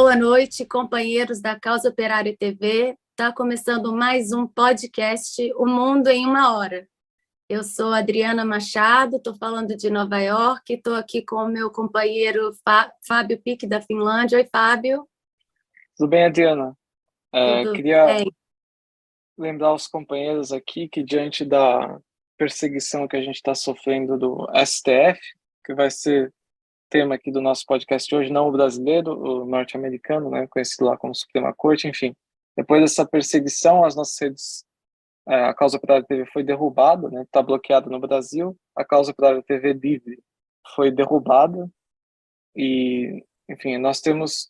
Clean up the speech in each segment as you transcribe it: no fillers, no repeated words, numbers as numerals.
Boa noite, companheiros da Causa Operária TV. Está começando mais um podcast, O Mundo em uma Hora. Eu sou Adriana Machado, estou falando de Nova York, estou aqui com o meu companheiro Fábio Pique, da Finlândia. Oi, Fábio. Tudo bem, Adriana? Tudo Queria bem? lembrar os companheiros aqui que, diante da perseguição que a gente está sofrendo do STF, que vai ser tema aqui do nosso podcast hoje, não o brasileiro, o norte-americano, né, conhecido lá como Suprema Corte, enfim. Depois dessa perseguição, as nossas redes, a Causa Operária TV foi derrubada, né, está bloqueada no Brasil, a Causa Operária TV Livre foi derrubada e, enfim, nós temos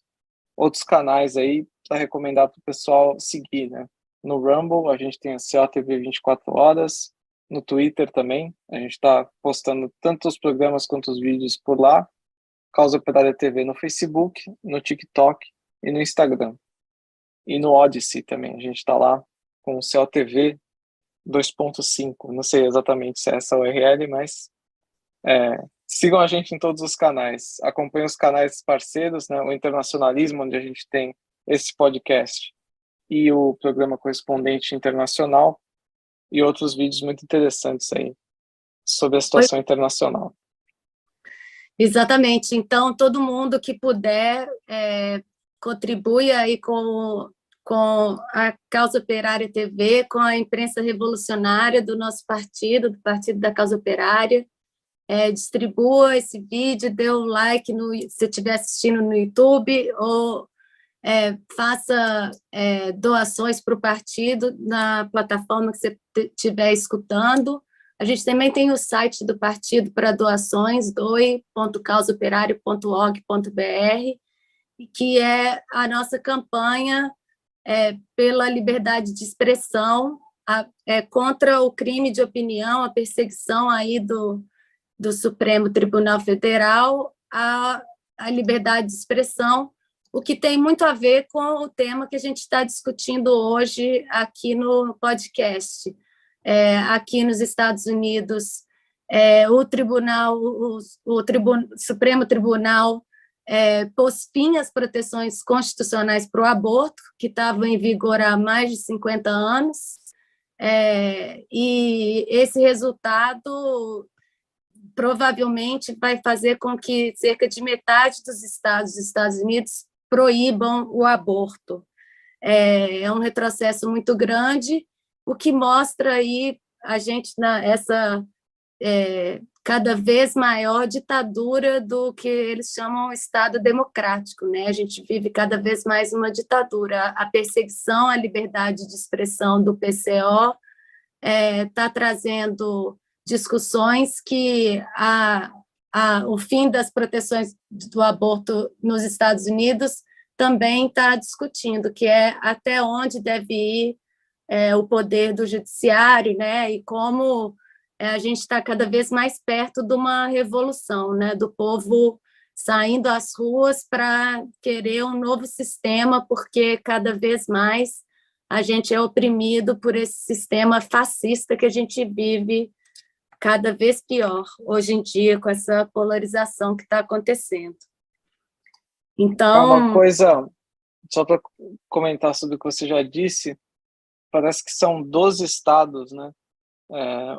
outros canais aí para recomendar para o pessoal seguir, né? No Rumble, a gente tem a COTV 24 horas, no Twitter também, a gente está postando tanto os programas quanto os vídeos por lá, Causa Operária TV no Facebook, no TikTok e no Instagram. E no Odyssey também, a gente está lá com o COTV 2.5, não sei exatamente se é essa URL, mas sigam a gente em todos os canais, acompanhem os canais parceiros, né, o Internacionalismo, onde a gente tem esse podcast e o programa Correspondente Internacional e outros vídeos muito interessantes aí sobre a situação internacional. Exatamente. Então, todo mundo que puder, contribui aí com a Causa Operária TV, com a imprensa revolucionária do nosso partido, do Partido da Causa Operária. Distribua esse vídeo, dê um like se estiver assistindo no YouTube, ou faça doações para o partido na plataforma que você estiver escutando. A gente também tem o site do partido para doações, doe.causaoperario.org.br, que é a nossa campanha pela liberdade de expressão, contra o crime de opinião, a perseguição aí do Supremo Tribunal Federal à liberdade de expressão, o que tem muito a ver com o tema que a gente está discutindo hoje aqui no podcast. Aqui nos Estados Unidos, o Supremo Tribunal pôs fim às proteções constitucionais para o aborto, que estavam em vigor há mais de 50 anos, e esse resultado provavelmente vai fazer com que cerca de metade dos estados dos Estados Unidos proíbam o aborto. É um retrocesso muito grande, o que mostra aí a gente nessa cada vez maior ditadura do que eles chamam Estado democrático, né? A gente vive cada vez mais uma ditadura. A perseguição à liberdade de expressão do PCO está trazendo discussões que o fim das proteções do aborto nos Estados Unidos também está discutindo, que é até onde deve ir o poder do judiciário, né, e como a gente está cada vez mais perto de uma revolução, né, do povo saindo às ruas para querer um novo sistema, porque cada vez mais a gente é oprimido por esse sistema fascista que a gente vive cada vez pior hoje em dia, com essa polarização que está acontecendo. Então, Uma coisa, só para comentar sobre o que você já disse, parece que são 12 estados, né,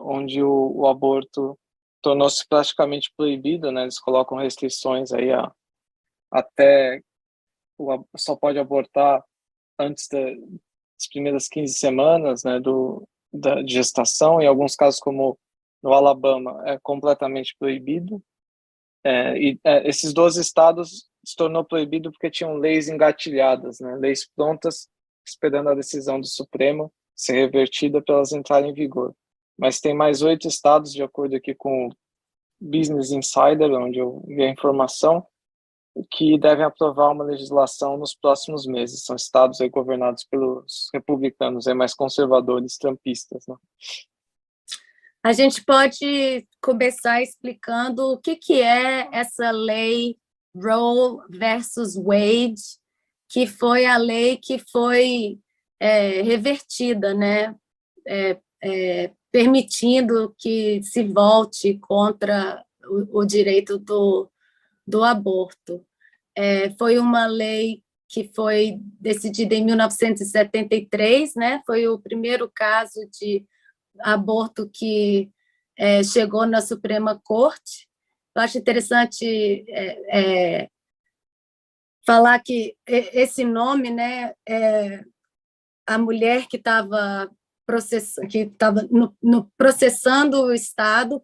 onde o aborto tornou-se praticamente proibido, né, eles colocam restrições aí até só pode abortar antes das primeiras 15 semanas, né, da gestação. Em alguns casos, como no Alabama, é completamente proibido. Esses 12 estados se tornou proibido porque tinham leis engatilhadas, né, leis prontas, esperando a decisão do Supremo ser revertida para elas entrarem em vigor. Mas tem mais 8 estados, de acordo aqui com o Business Insider, onde eu vi a informação, que devem aprovar uma legislação nos próximos meses. São estados aí governados pelos republicanos, mais conservadores, trumpistas, né? A gente pode começar explicando o que é essa lei Roe versus Wade, que foi a lei que foi revertida, né? Permitindo que se volte contra o direito do aborto. Foi uma lei que foi decidida em 1973, né? Foi o primeiro caso de aborto que chegou na Suprema Corte. Eu acho interessante falar que esse nome, né, a mulher que estava processando o Estado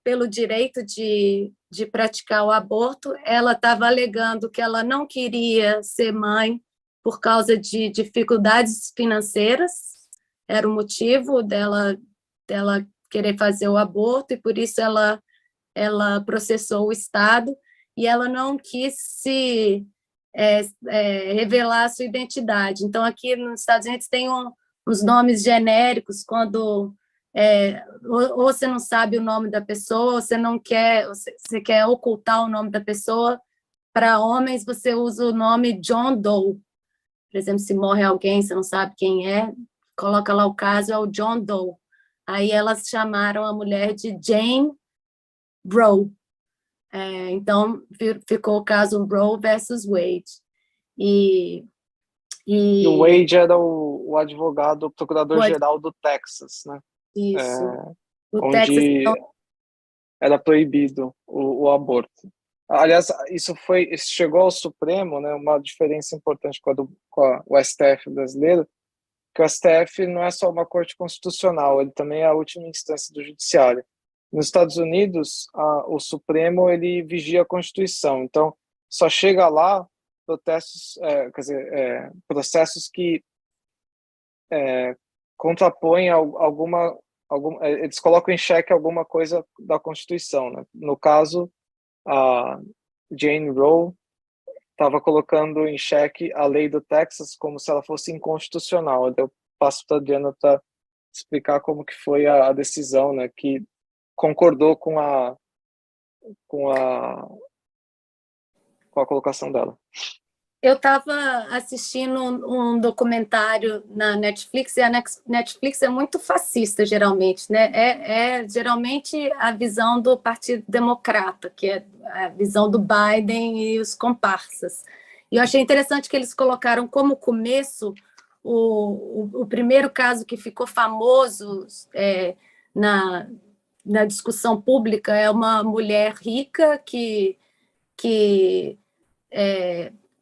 pelo direito de praticar o aborto, ela estava alegando que ela não queria ser mãe por causa de dificuldades financeiras, era o motivo dela querer fazer o aborto, e por isso ela processou o Estado, e ela não quis se revelar a sua identidade. Então, aqui nos Estados Unidos tem uns nomes genéricos, quando ou você não sabe o nome da pessoa, ou você não quer, você quer ocultar o nome da pessoa. Para homens, você usa o nome John Doe. Por exemplo, se morre alguém, você não sabe quem é, coloca lá o caso, é o John Doe. Aí elas chamaram a mulher de Jane Roe. Então, ficou o caso Roe versus Wade. E o Wade era o advogado, o procurador-geral do Texas, né? Isso. Onde era proibido o aborto. Aliás, isso chegou ao Supremo, né? Uma diferença importante com o STF brasileiro, que o STF não é só uma corte constitucional, ele também é a última instância do judiciário. Nos Estados Unidos, o Supremo ele vigia a Constituição, então só chega lá processos que contrapõem eles colocam em xeque alguma coisa da Constituição, né? No caso, a Jane Roe estava colocando em xeque a lei do Texas como se ela fosse inconstitucional. Eu passo para a Adriana para explicar como que foi a decisão, né, que concordou com a colocação dela. Eu estava assistindo um documentário na Netflix, e a Netflix é muito fascista, geralmente, né? Geralmente a visão do Partido Democrata, que é a visão do Biden e os comparsas. E eu achei interessante que eles colocaram como começo o primeiro caso que ficou famoso na discussão pública é uma mulher rica que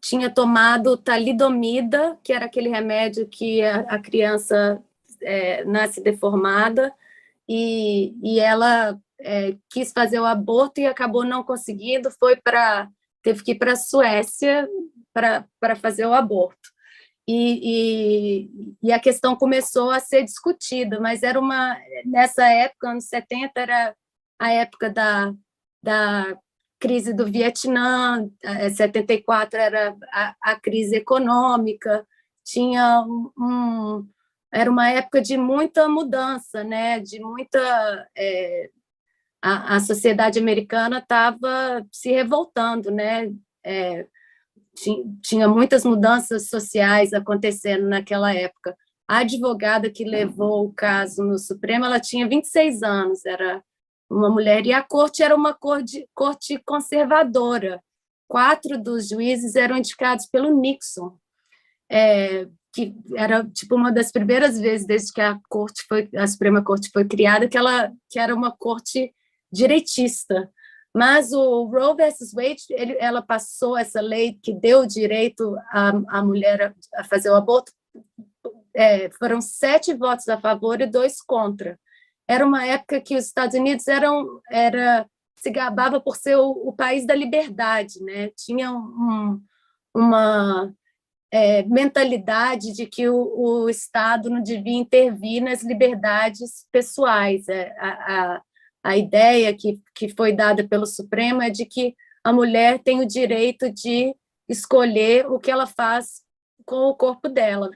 tinha tomado talidomida, que era aquele remédio que a criança nasce deformada, e ela quis fazer o aborto e acabou não conseguindo, teve que ir para a Suécia para fazer o aborto. E a questão começou a ser discutida, mas nessa época, anos 70, era a época da crise do Vietnã, 74 era a crise econômica, era uma época de muita mudança, né? De muita a sociedade americana estava se revoltando, né? Tinha muitas mudanças sociais acontecendo naquela época. A advogada que levou o caso no Supremo, ela tinha 26 anos, era uma mulher, e a corte era uma corte conservadora. 4 dos juízes eram indicados pelo Nixon, que era tipo uma das primeiras vezes desde que a Suprema Corte foi criada que era uma corte direitista. Mas o Roe versus Wade, ela passou essa lei que deu o direito à mulher a fazer o aborto. Foram 7 votos a favor e 2 contra. Era uma época que os Estados Unidos se gabava por ser o país da liberdade, né? Tinha uma mentalidade de que o Estado não devia intervir nas liberdades pessoais. A ideia que foi dada pelo Supremo é de que a mulher tem o direito de escolher o que ela faz com o corpo dela.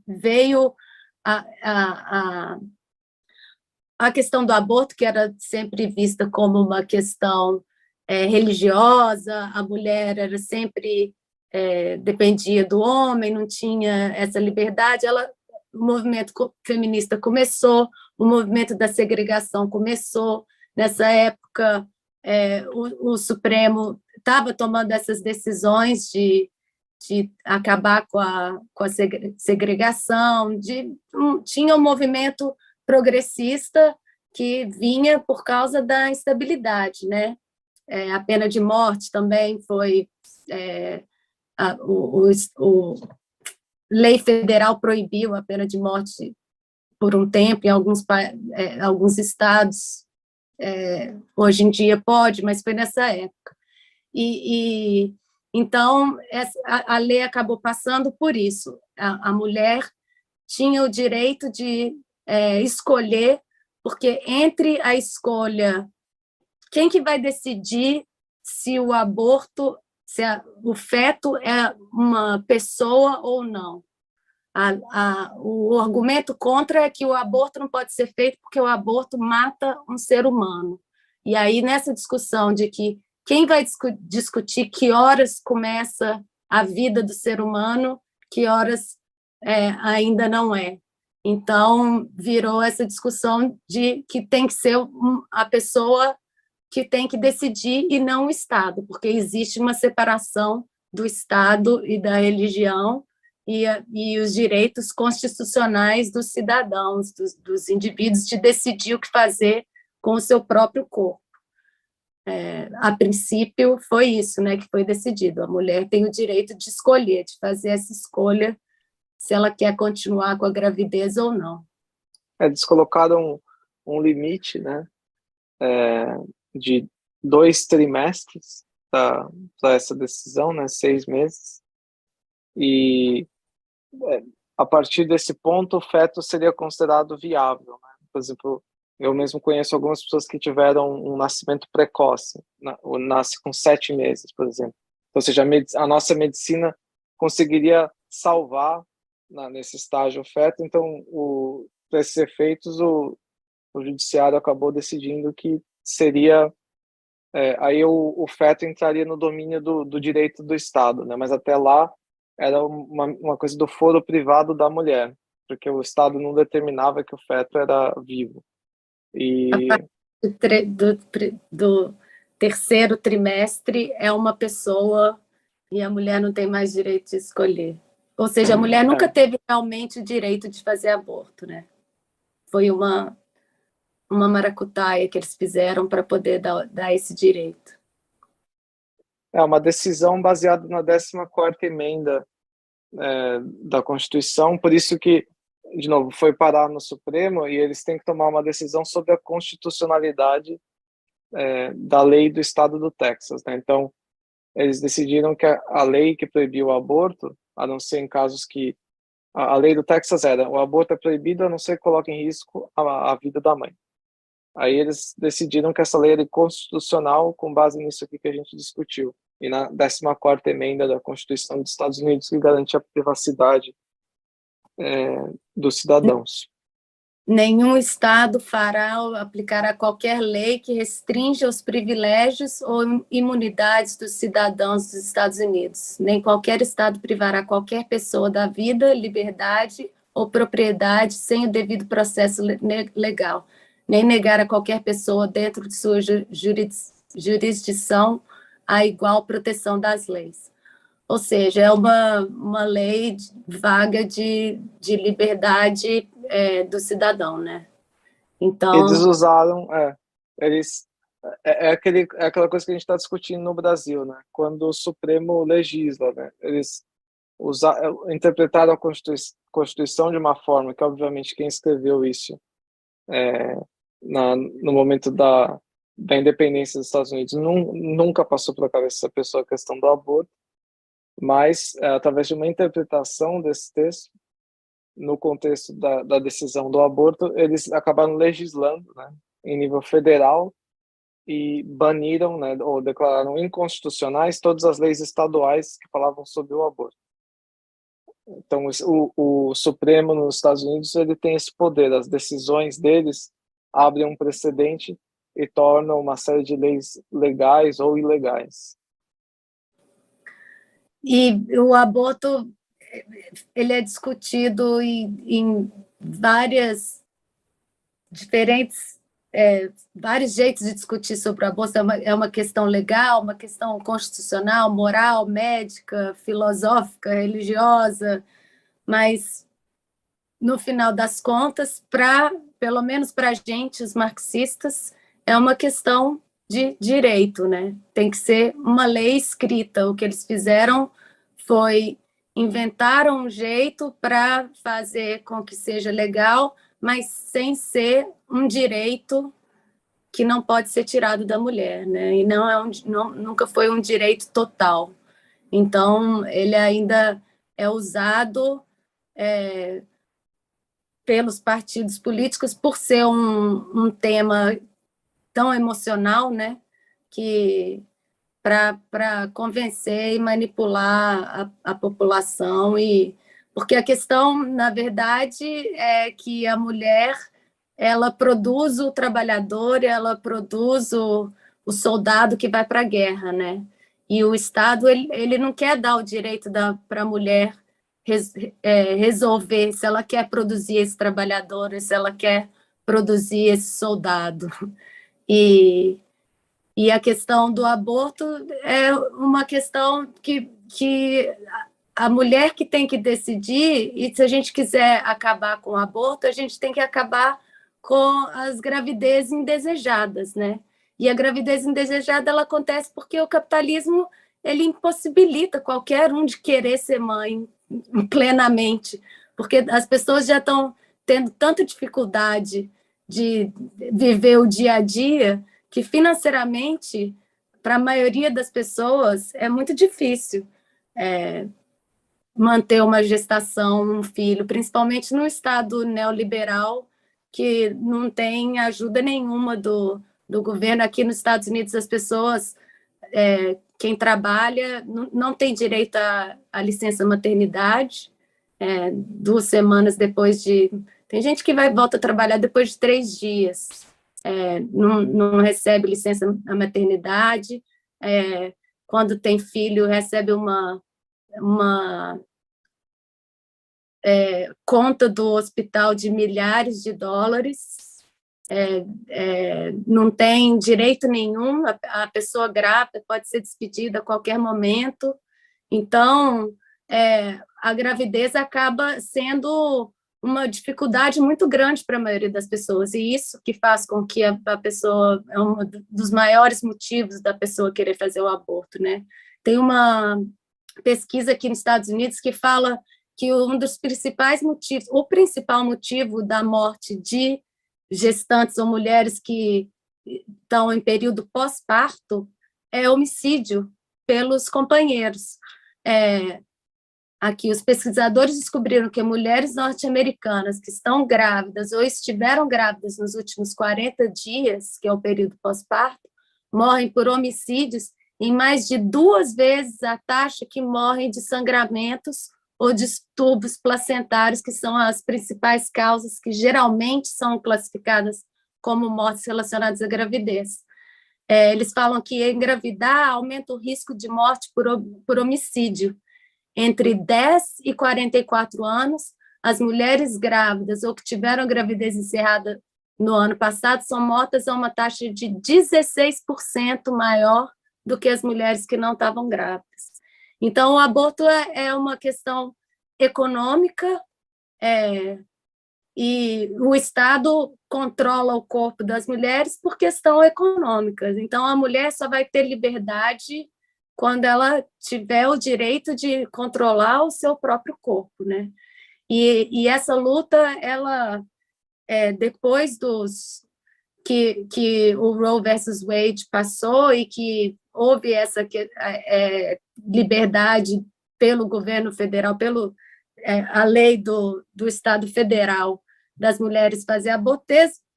Veio a questão do aborto, que era sempre vista como uma questão religiosa, a mulher era sempre dependia do homem, não tinha essa liberdade. O movimento feminista começou, o movimento da segregação começou. Nessa época, o Supremo estava tomando essas decisões de de acabar com a segregação, tinha um movimento progressista que vinha por causa da instabilidade, né? A pena de morte também foi... a lei federal proibiu a pena de morte por um tempo, em alguns estados. Hoje em dia pode, mas foi nessa época. Então, a lei acabou passando por isso. A mulher tinha o direito de escolher, porque entre a escolha, quem que vai decidir se o aborto, o feto é uma pessoa ou não? O argumento contra é que o aborto não pode ser feito porque o aborto mata um ser humano. E aí, nessa discussão de que quem vai discutir que horas começa a vida do ser humano, que horas ainda não é. Então, virou essa discussão de que tem que ser a pessoa que tem que decidir e não o Estado, porque existe uma separação do Estado e da religião e os direitos constitucionais dos cidadãos, dos indivíduos, de decidir o que fazer com o seu próprio corpo. A princípio, foi isso, né, que foi decidido. A mulher tem o direito de escolher, de fazer essa escolha, se ela quer continuar com a gravidez ou não. Eles colocaram um limite, né, de 2 trimestres para essa decisão, né, 6 meses, e a partir desse ponto o feto seria considerado viável, né? Por exemplo, eu mesmo conheço algumas pessoas que tiveram um nascimento precoce, nasce com 7 meses, por exemplo. Ou seja, a nossa medicina conseguiria salvar nesse estágio o feto, então, para esses efeitos, o judiciário acabou decidindo que seria... aí o feto entraria no domínio do direito do Estado, né? Mas até lá era uma coisa do foro privado da mulher, porque o Estado não determinava que o feto era vivo. E a partir do terceiro trimestre é uma pessoa e a mulher não tem mais direito de escolher. Ou seja, a mulher nunca teve realmente o direito de fazer aborto, né? Foi uma maracutaia que eles fizeram para poder dar esse direito. É uma decisão baseada na 14ª emenda da Constituição, por isso que, de novo, foi parar no Supremo e eles têm que tomar uma decisão sobre a constitucionalidade da lei do estado do Texas, né? Então, eles decidiram que a lei que proibiu o aborto, a não ser em casos que... A lei do Texas era: o aborto é proibido a não ser que coloque em risco a vida da mãe. Aí eles decidiram que essa lei era inconstitucional com base nisso aqui que a gente discutiu. E na 14ª emenda da Constituição dos Estados Unidos, que garante a privacidade dos cidadãos. Nenhum Estado fará ou aplicará qualquer lei que restrinja os privilégios ou imunidades dos cidadãos dos Estados Unidos. Nem qualquer Estado privará qualquer pessoa da vida, liberdade ou propriedade sem o devido processo legal, nem negar a qualquer pessoa dentro de sua jurisdição a igual proteção das leis. Ou seja, é uma lei vaga de liberdade do cidadão, né? Então... Eles usaram... aquela coisa que a gente está discutindo no Brasil, né? Quando o Supremo legisla, né? Eles interpretaram a Constituição de uma forma que, obviamente, quem escreveu isso no momento da independência dos Estados Unidos nunca passou pela cabeça dessa pessoa a questão do aborto, mas através de uma interpretação desse texto, no contexto da decisão do aborto, eles acabaram legislando, né, em nível federal, e baniram, né, ou declararam inconstitucionais todas as leis estaduais que falavam sobre o aborto. Então, o Supremo nos Estados Unidos, ele tem esse poder. As decisões deles abrem um precedente e tornam uma série de leis legais ou ilegais. E o aborto, ele é discutido em várias diferentes vários jeitos de discutir sobre o aborto. É uma questão legal, uma questão constitucional, moral, médica, filosófica, religiosa, mas, no final das contas, pelo menos para a gente, os marxistas, é uma questão de direito, né? Tem que ser uma lei escrita. O que eles fizeram foi inventaram um jeito para fazer com que seja legal, mas sem ser um direito que não pode ser tirado da mulher, né? E nunca foi um direito total. Então, ele ainda é usado pelos partidos políticos por ser um tema tão emocional, né? Que para convencer e manipular a população, porque a questão, na verdade, é que a mulher ela produz o trabalhador, ela produz o soldado que vai para a guerra, né? E o Estado ele não quer dar o direito para a mulher resolver se ela quer produzir esse trabalhador, se ela quer produzir esse soldado. E a questão do aborto é uma questão que a mulher que tem que decidir, e se a gente quiser acabar com o aborto, a gente tem que acabar com as gravidezes indesejadas, né? E a gravidez indesejada ela acontece porque o capitalismo ele impossibilita qualquer um de querer ser mãe plenamente, porque as pessoas já estão tendo tanta dificuldade de viver o dia a dia que financeiramente, para a maioria das pessoas, é muito difícil manter uma gestação, um filho, principalmente no Estado neoliberal, que não tem ajuda nenhuma do governo. Aqui nos Estados Unidos, as pessoas, quem trabalha, não tem direito à licença maternidade, 2 semanas depois de... Tem gente que volta a trabalhar depois de 3 dias. Não recebe licença na maternidade, quando tem filho, recebe uma conta do hospital de milhares de dólares, não tem direito nenhum, a pessoa grávida pode ser despedida a qualquer momento, então a gravidez acaba sendo uma dificuldade muito grande para a maioria das pessoas, e isso que faz com que a pessoa, é um dos maiores motivos da pessoa querer fazer o aborto, né? Tem uma pesquisa aqui nos Estados Unidos que fala que um dos principais motivos, o principal motivo da morte de gestantes ou mulheres que estão em período pós-parto é homicídio pelos companheiros. Aqui, os pesquisadores descobriram que mulheres norte-americanas que estão grávidas ou estiveram grávidas nos últimos 40 dias, que é o período pós-parto, morrem por homicídios em mais de 2 vezes a taxa que morrem de sangramentos ou distúrbios placentários, que são as principais causas que geralmente são classificadas como mortes relacionadas à gravidez. Eles falam que engravidar aumenta o risco de morte por homicídio. Entre 10 e 44 anos, as mulheres grávidas ou que tiveram gravidez encerrada no ano passado são mortas a uma taxa de 16% maior do que as mulheres que não estavam grávidas. Então, o aborto é uma questão econômica, e o Estado controla o corpo das mulheres por questão econômica. Então, a mulher só vai ter liberdade quando ela tiver o direito de controlar o seu próprio corpo, né? E essa luta, ela, depois que o Roe versus Wade passou e que houve essa liberdade pelo governo federal, a lei do Estado federal das mulheres fazer aborto,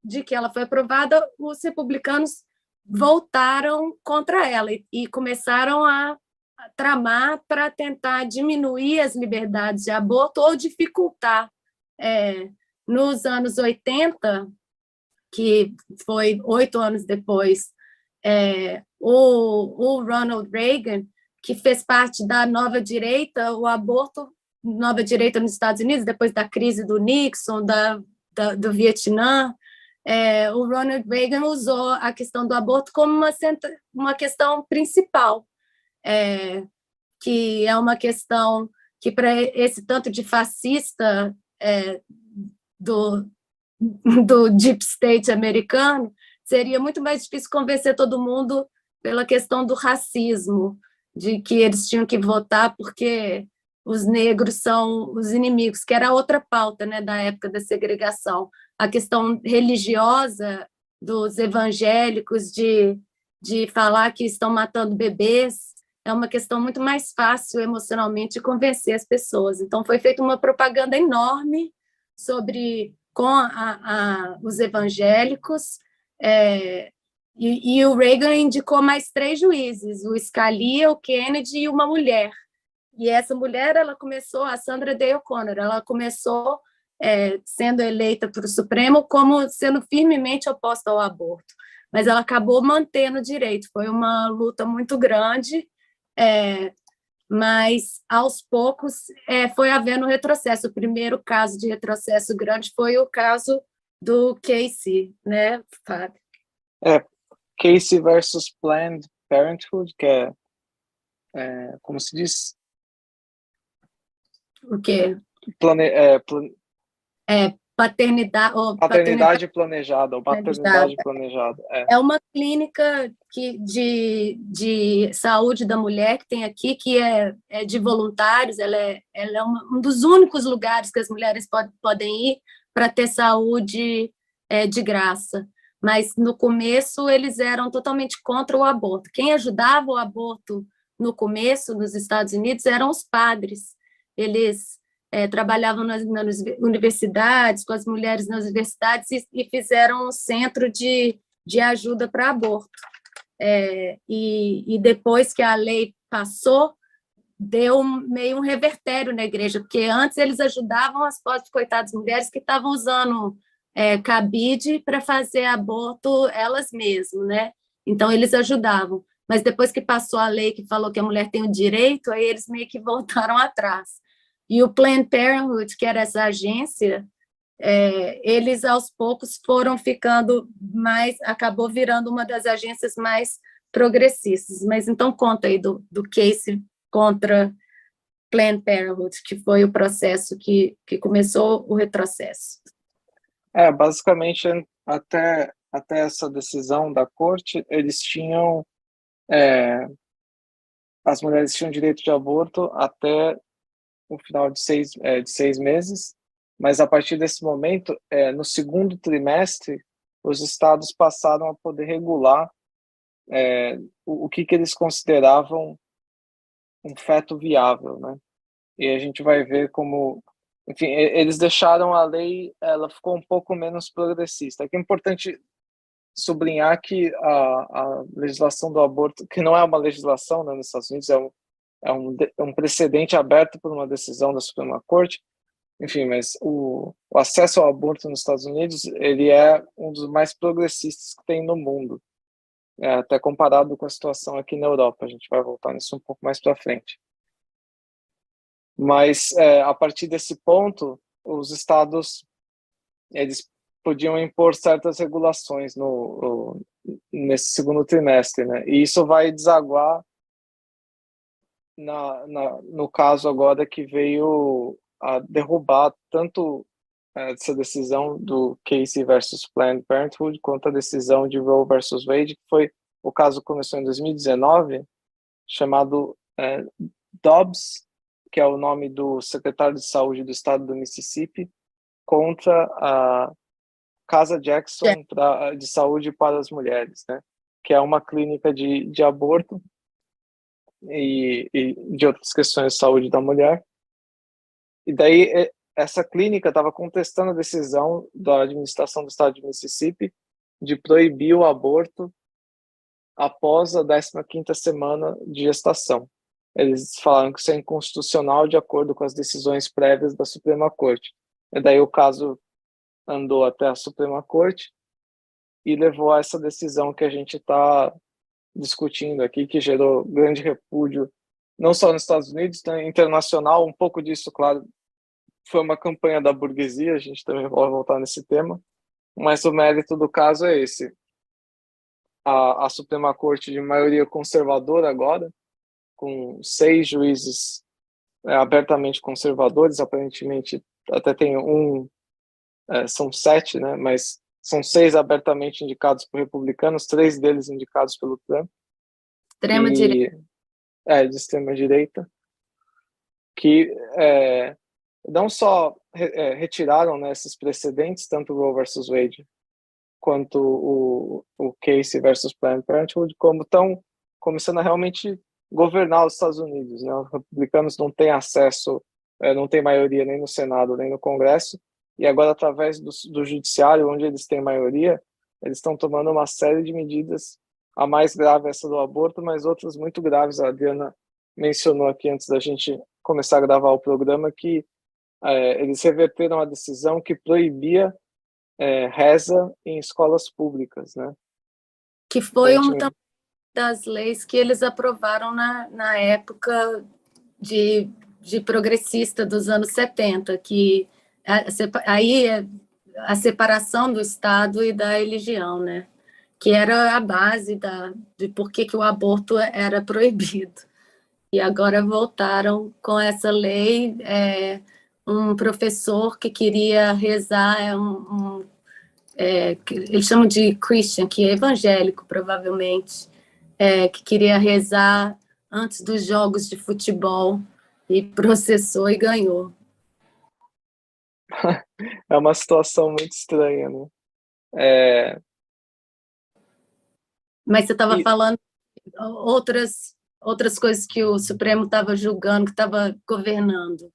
de que ela foi aprovada, os republicanos voltaram contra ela e começaram a tramar para tentar diminuir as liberdades de aborto ou dificultar. Nos anos 80, que foi 8 anos depois, o Ronald Reagan, que fez parte da nova direita, o aborto, nova direita nos Estados Unidos, depois da crise do Nixon, do Vietnã, o Ronald Reagan usou a questão do aborto como uma questão principal, que é uma questão que, para esse tanto de fascista do Deep State americano, seria muito mais difícil convencer todo mundo pela questão do racismo, de que eles tinham que votar porque os negros são os inimigos, que era outra pauta, né, da época da segregação. A questão religiosa dos evangélicos de falar que estão matando bebês é uma questão muito mais fácil emocionalmente de convencer as pessoas. Então, foi feita uma propaganda enorme com os evangélicos, e o Reagan indicou mais 3 juízes, o Scalia, o Kennedy e uma mulher. E essa mulher, ela começou, a Sandra Day O'Connor, ela começou sendo eleita para o Supremo como sendo firmemente oposta ao aborto, mas ela acabou mantendo o direito. Foi uma luta muito grande, mas aos poucos foi havendo retrocesso. O primeiro caso de retrocesso grande foi o caso do Casey, né, Fábio? Casey versus Planned Parenthood, que como se diz? O quê? Paternidade planejada, ou maternidade planejada. É uma clínica de saúde da mulher que tem aqui, que é de voluntários. Ela é um dos únicos lugares que as mulheres podem ir para ter saúde de graça. Mas, no começo, eles eram totalmente contra o aborto. Quem ajudava o aborto no começo, nos Estados Unidos, eram os padres. Eles trabalhavam nas universidades, com as mulheres nas universidades, e fizeram um centro de ajuda para aborto. E depois que a lei passou, deu meio um revertério na igreja, porque antes eles ajudavam as pobres, coitadas mulheres que estavam usando cabide para fazer aborto elas mesmas, né? Então, eles ajudavam. Mas depois que passou a lei que falou que a mulher tem o direito, aí eles meio que voltaram atrás. E o Planned Parenthood, que era essa agência, eles aos poucos foram ficando acabou virando uma das agências mais progressistas. Mas então conta aí do case contra Planned Parenthood, que foi o processo que começou o retrocesso. Basicamente, até essa decisão da corte, eles tinham as mulheres tinham direito de aborto até o final de 6 meses, mas a partir desse momento, no segundo trimestre, os estados passaram a poder regular o que eles consideravam um feto viável, né? E a gente vai ver como, enfim, eles deixaram a lei, ela ficou um pouco menos progressista. É importante sublinhar que a legislação do aborto, que não é uma legislação, né, nos Estados Unidos, é um precedente aberto por uma decisão da Suprema Corte, enfim, mas o acesso ao aborto nos Estados Unidos, ele é um dos mais progressistas que tem no mundo, até comparado com a situação aqui na Europa. A gente vai voltar nisso um pouco mais para frente. Mas, a partir desse ponto, os estados eles podiam impor certas regulações nesse segundo trimestre, né? E isso vai desaguar no caso agora que veio a derrubar tanto essa decisão do Casey versus Planned Parenthood quanto a decisão de Roe versus Wade, que foi o caso que começou em 2019, chamado Dobbs, que é o nome do secretário de saúde do estado do Mississippi, contra a Casa Jackson de saúde para as mulheres, né? Que é uma clínica de aborto e de outras questões de saúde da mulher. E daí essa clínica estava contestando a decisão da administração do estado de Mississippi de proibir o aborto após a 15ª semana de gestação. Eles falaram que isso é inconstitucional de acordo com as decisões prévias da Suprema Corte. E daí o caso andou até a Suprema Corte e levou a essa decisão que a gente está discutindo aqui, que gerou grande repúdio, não só nos Estados Unidos, né, internacional. Um pouco disso, claro, foi uma campanha da burguesia, a gente também vai voltar nesse tema, Mas o mérito do caso é esse. A Suprema Corte de maioria conservadora agora, com 6 juízes abertamente conservadores, aparentemente até tem são 7, né? Mas são 6 abertamente indicados por republicanos, 3 deles indicados pelo Trump, Extrema-direita. de extrema direita, que não só retiraram, né, esses precedentes, tanto o Roe versus Wade quanto o Casey versus Planned Parenthood, como estão começando a realmente governar os Estados Unidos, né? Os republicanos não têm acesso, não têm maioria nem no Senado, nem no Congresso, e agora, através do Judiciário, onde eles têm maioria, eles estão tomando uma série de medidas, a mais grave essa do aborto, mas outras muito graves. A Adriana mencionou aqui antes da gente começar a gravar o programa que eles reverteram a decisão que proibia reza em escolas públicas, né? Que foi uma das leis que eles aprovaram na época de progressista dos anos 70, que aí a separação do Estado e da religião, né? Que era a base de por que o aborto era proibido. E agora voltaram com essa lei. Um professor que queria rezar, que eles chamam de Christian, que é evangélico, provavelmente, que queria rezar antes dos jogos de futebol e processou e ganhou. É uma situação muito estranha, né? Mas você estava falando outras coisas que o Supremo estava julgando, que estava governando.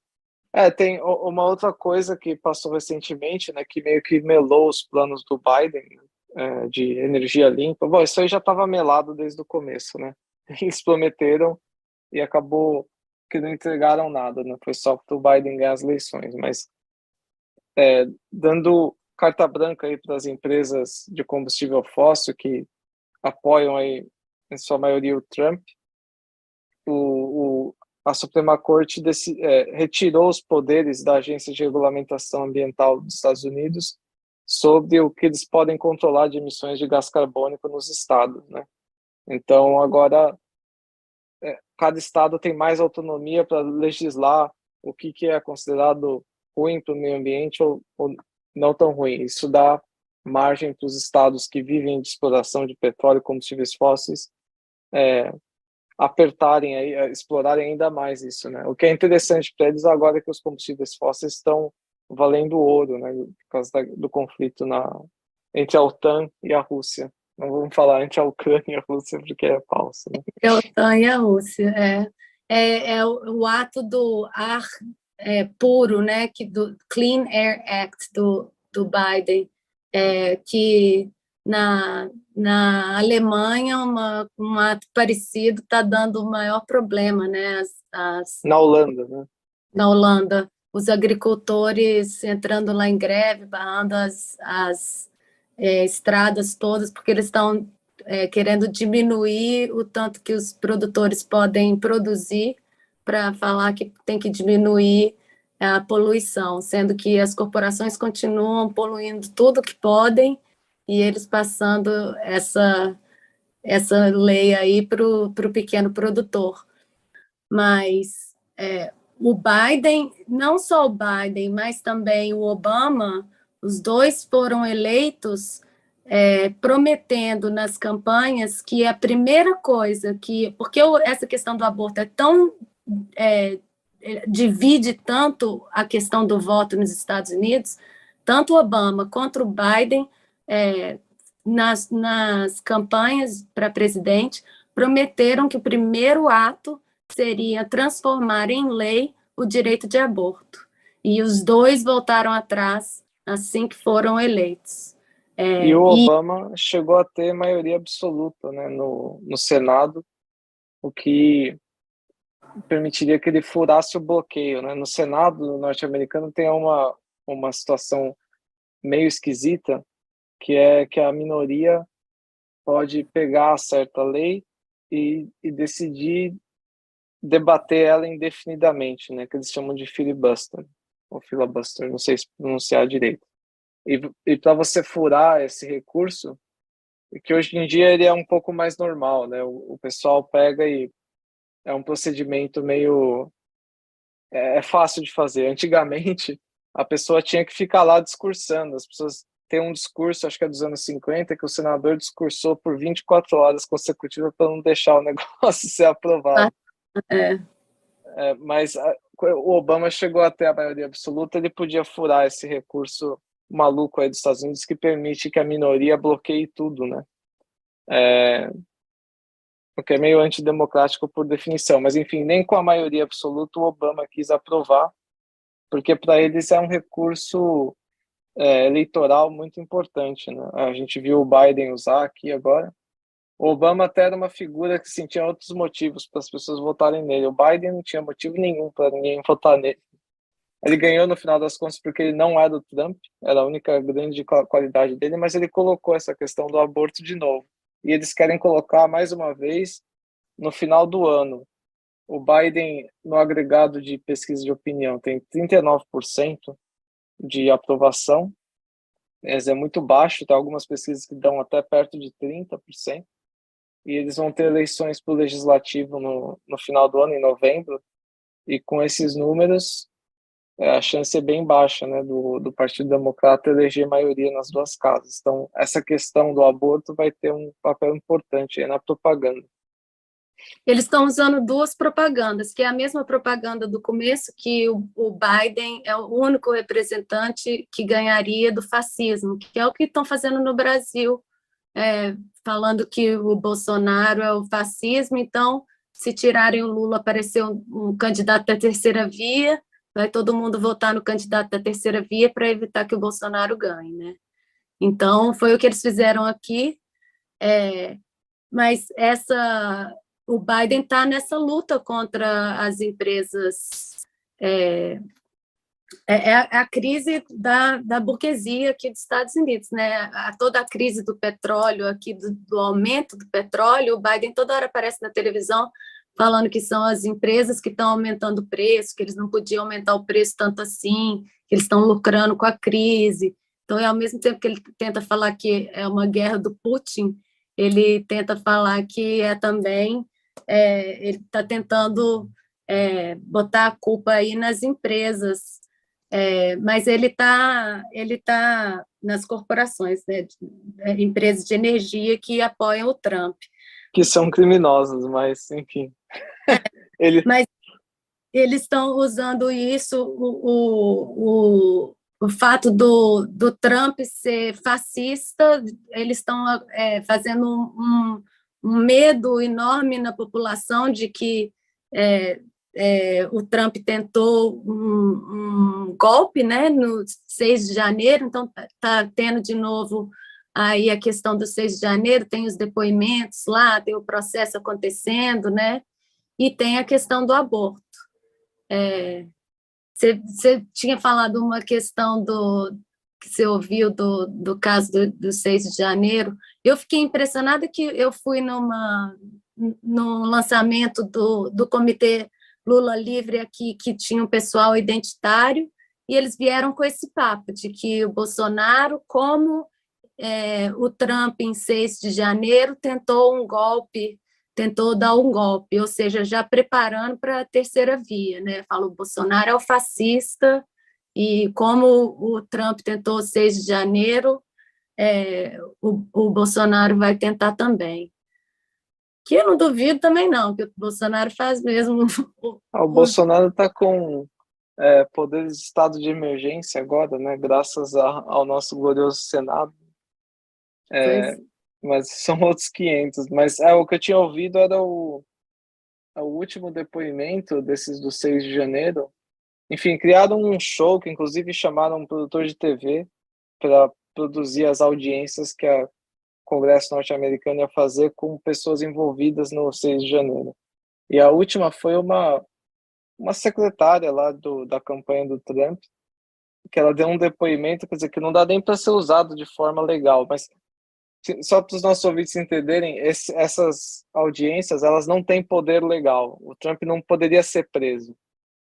Tem uma outra coisa que passou recentemente, né, que meio que melou os planos do Biden, de energia limpa. Bom, isso aí já estava melado desde o começo, né? Eles prometeram e acabou que não entregaram nada, né? Foi só para o Biden ganhar as eleições, mas dando carta branca aí para as empresas de combustível fóssil que apoiam aí, em sua maioria, o Trump, a Suprema Corte retirou os poderes da Agência de Regulamentação Ambiental dos Estados Unidos sobre o que eles podem controlar de emissões de gás carbônico nos estados, né? Então, agora, cada estado tem mais autonomia para legislar o que é considerado ruim para o meio ambiente ou não tão ruim. Isso dá margem para os estados que vivem de exploração de petróleo e combustíveis fósseis apertarem aí, explorarem ainda mais isso, né? O que é interessante para eles agora é que os combustíveis fósseis estão valendo ouro, né? Por causa do conflito entre a OTAN e a Rússia. Não vamos falar entre a Ucrânia e a Rússia porque é falso, né? A OTAN e a Rússia, é o ato do ar puro, né? Do Clean Air Act do Biden, que na Alemanha um ato parecido está dando o maior problema, né? Na Holanda, né? Na Holanda, os agricultores entrando lá em greve, barrando as estradas todas, porque eles estão querendo diminuir o tanto que os produtores podem produzir para falar que tem que diminuir a poluição, sendo que as corporações continuam poluindo tudo que podem e eles passando essa lei aí para o pequeno produtor. Mas o Biden, não só o Biden, mas também o Obama, os dois foram eleitos prometendo nas campanhas que a primeira coisa porque essa questão do aborto divide tanto a questão do voto nos Estados Unidos, tanto o Obama quanto o Biden, nas campanhas para presidente, prometeram que o primeiro ato seria transformar em lei o direito de aborto. E os dois voltaram atrás assim que foram eleitos. E o Obama chegou a ter maioria absoluta, né, no Senado, o que permitiria que ele furasse o bloqueio, né? No Senado norte-americano tem uma situação meio esquisita, que é que a minoria pode pegar certa lei e decidir debater ela indefinidamente, né? Que eles chamam de filibuster, ou filibuster, não sei se pronunciar direito. E para você furar esse recurso, que hoje em dia ele é um pouco mais normal, né? O pessoal pega e é um procedimento meio é fácil de fazer. Antigamente, a pessoa tinha que ficar lá discursando. As pessoas têm um discurso, acho que é dos anos 50, que o senador discursou por 24 horas consecutivas para não deixar o negócio ser aprovado. É. Mas o Obama chegou até a maioria absoluta, ele podia furar esse recurso maluco aí dos Estados Unidos que permite que a minoria bloqueie tudo, né? O que é meio antidemocrático por definição. Mas, enfim, nem com a maioria absoluta o Obama quis aprovar, porque para eles é um recurso eleitoral muito importante, né? A gente viu o Biden usar aqui agora. O Obama até era uma figura que sentia outros motivos para as pessoas votarem nele. O Biden não tinha motivo nenhum para ninguém votar nele. Ele ganhou no final das contas porque ele não era o Trump, era a única grande qualidade dele, mas ele colocou essa questão do aborto de novo. E eles querem colocar mais uma vez no final do ano. O Biden, no agregado de pesquisa de opinião, tem 39% de aprovação. Esse é muito baixo, tem algumas pesquisas que dão até perto de 30%. E eles vão ter eleições para o legislativo no final do ano, em novembro. E com esses números, a chance é bem baixa, né, do Partido Democrata eleger maioria nas duas casas. Então, essa questão do aborto vai ter um papel importante aí na propaganda. Eles estão usando duas propagandas, que é a mesma propaganda do começo, que o Biden é o único representante que ganharia do fascismo, que é o que estão fazendo no Brasil, falando que o Bolsonaro é o fascismo, então, se tirarem o Lula, aparecer um candidato da terceira via, vai todo mundo votar no candidato da terceira via para evitar que o Bolsonaro ganhe, né? Então, foi o que eles fizeram aqui, mas o Biden está nessa luta contra as empresas. A crise da burguesia aqui dos Estados Unidos, né? Toda a crise do petróleo aqui, do aumento do petróleo, o Biden toda hora aparece na televisão falando que são as empresas que estão aumentando o preço, que eles não podiam aumentar o preço tanto assim, que eles estão lucrando com a crise. Então, ao mesmo tempo que ele tenta falar que é uma guerra do Putin, ele tenta falar que também ele está tentando botar a culpa aí nas empresas, mas ele tá nas corporações, né, empresas de energia que apoiam o Trump. Que são criminosos, mas, enfim. Mas eles estão usando isso, o fato do Trump ser fascista, eles estão fazendo um medo enorme na população de que o Trump tentou um golpe, né, no 6 de janeiro, então está tendo de novo aí a questão do 6 de janeiro, tem os depoimentos lá, tem o processo acontecendo, né, e tem a questão do aborto. Você tinha falado uma questão que você ouviu do caso do 6 de janeiro. Eu fiquei impressionada que eu fui no lançamento do Comitê Lula Livre aqui, que tinha um pessoal identitário, e eles vieram com esse papo de que o Bolsonaro, como o Trump, em 6 de janeiro, tentou dar um golpe, ou seja, já preparando para a terceira via, né? Fala, o Bolsonaro é o fascista, e como o Trump tentou 6 de janeiro, o Bolsonaro vai tentar também. Que eu não duvido também não, que o Bolsonaro faz mesmo. O Bolsonaro está com poderes de estado de emergência agora, né? Graças ao nosso glorioso Senado. Mas são outros 500. Mas o que eu tinha ouvido era o último depoimento desses do 6 de janeiro. Enfim, criaram um show que inclusive chamaram um produtor de TV para produzir as audiências que o Congresso norte-americano ia fazer com pessoas envolvidas no 6 de janeiro. E a última foi uma secretária lá da campanha do Trump, que ela deu um depoimento, quer dizer, que não dá nem para ser usado de forma legal, mas só para os nossos ouvintes entenderem, essas audiências, elas não têm poder legal. O Trump não poderia ser preso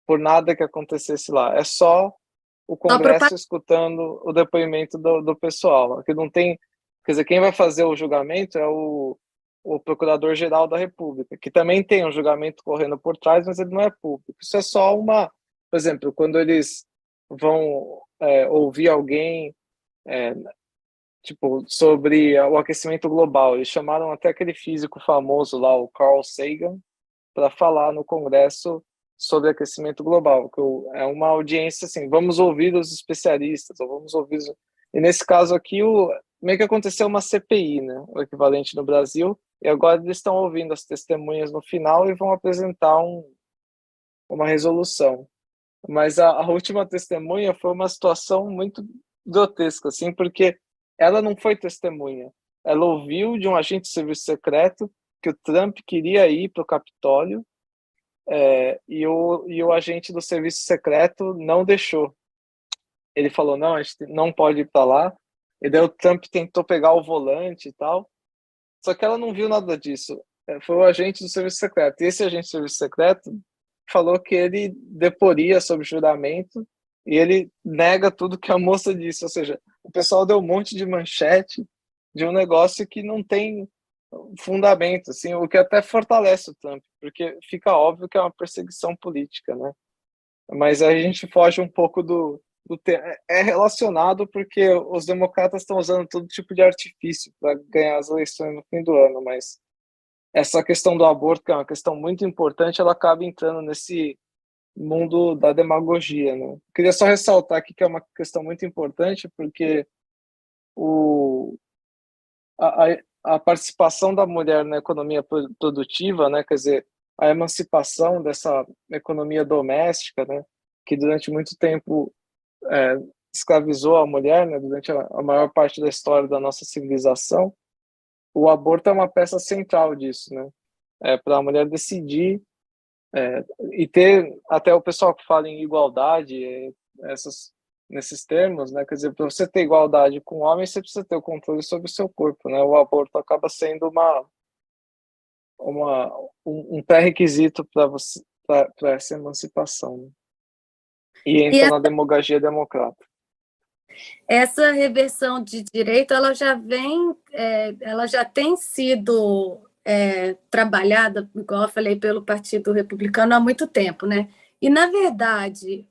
por nada que acontecesse lá. É só o Congresso escutando o depoimento do pessoal. Aqui não tem, quer dizer, quem vai fazer o julgamento é o Procurador-Geral da República, que também tem um julgamento correndo por trás, mas ele não é público. Isso é só uma, por exemplo, quando eles vão ouvir alguém tipo, sobre o aquecimento global, eles chamaram até aquele físico famoso lá, o Carl Sagan, para falar no Congresso sobre aquecimento global, que é uma audiência assim, vamos ouvir os especialistas, ou vamos ouvir e nesse caso aqui meio que aconteceu uma CPI, né, o equivalente no Brasil, e agora eles estão ouvindo as testemunhas no final e vão apresentar uma resolução. Mas a última testemunha foi uma situação muito grotesca, assim, porque ela não foi testemunha, ela ouviu de um agente de serviço secreto que o Trump queria ir para o Capitólio, e o agente do serviço secreto não deixou. Ele falou, não, a gente não pode ir para lá, e daí o Trump tentou pegar o volante e tal, só que ela não viu nada disso. Foi o agente do serviço secreto, e esse agente do serviço secreto falou que ele deporia sob juramento, e ele nega tudo que a moça disse, ou seja, o pessoal deu um monte de manchete de um negócio que não tem fundamento, assim, o que até fortalece o Trump, porque fica óbvio que é uma perseguição política, né? Mas a gente foge um pouco do é relacionado porque os democratas estão usando todo tipo de artifício para ganhar as eleições no fim do ano, mas essa questão do aborto, que é uma questão muito importante, ela acaba entrando nesse mundo da demagogia, né? Queria só ressaltar aqui que é uma questão muito importante, porque a participação da mulher na economia produtiva, né, quer dizer, a emancipação dessa economia doméstica, né, que durante muito tempo escravizou a mulher, né, durante a maior parte da história da nossa civilização, o aborto é uma peça central disso, né, para a mulher decidir e ter, até o pessoal que fala em igualdade, nesses termos, né? Quer dizer, para você ter igualdade com o homem, você precisa ter o controle sobre o seu corpo, né? O aborto acaba sendo um pré-requisito para essa emancipação, né? E entra na demagogia democrata. Essa reversão de direito, ela já tem sido trabalhada, igual eu falei, pelo Partido Republicano há muito tempo, né? E, na verdade,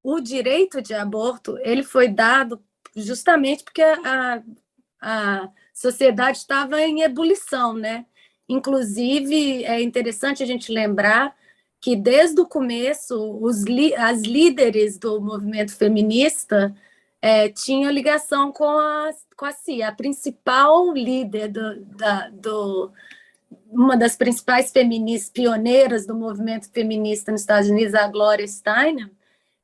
o direito de aborto ele foi dado justamente porque a sociedade estava em ebulição, né? Inclusive, é interessante a gente lembrar que, desde o começo, as líderes do movimento feminista tinham ligação com a CIA. A principal líder uma das principais pioneiras do movimento feminista nos Estados Unidos, a Gloria Steinem,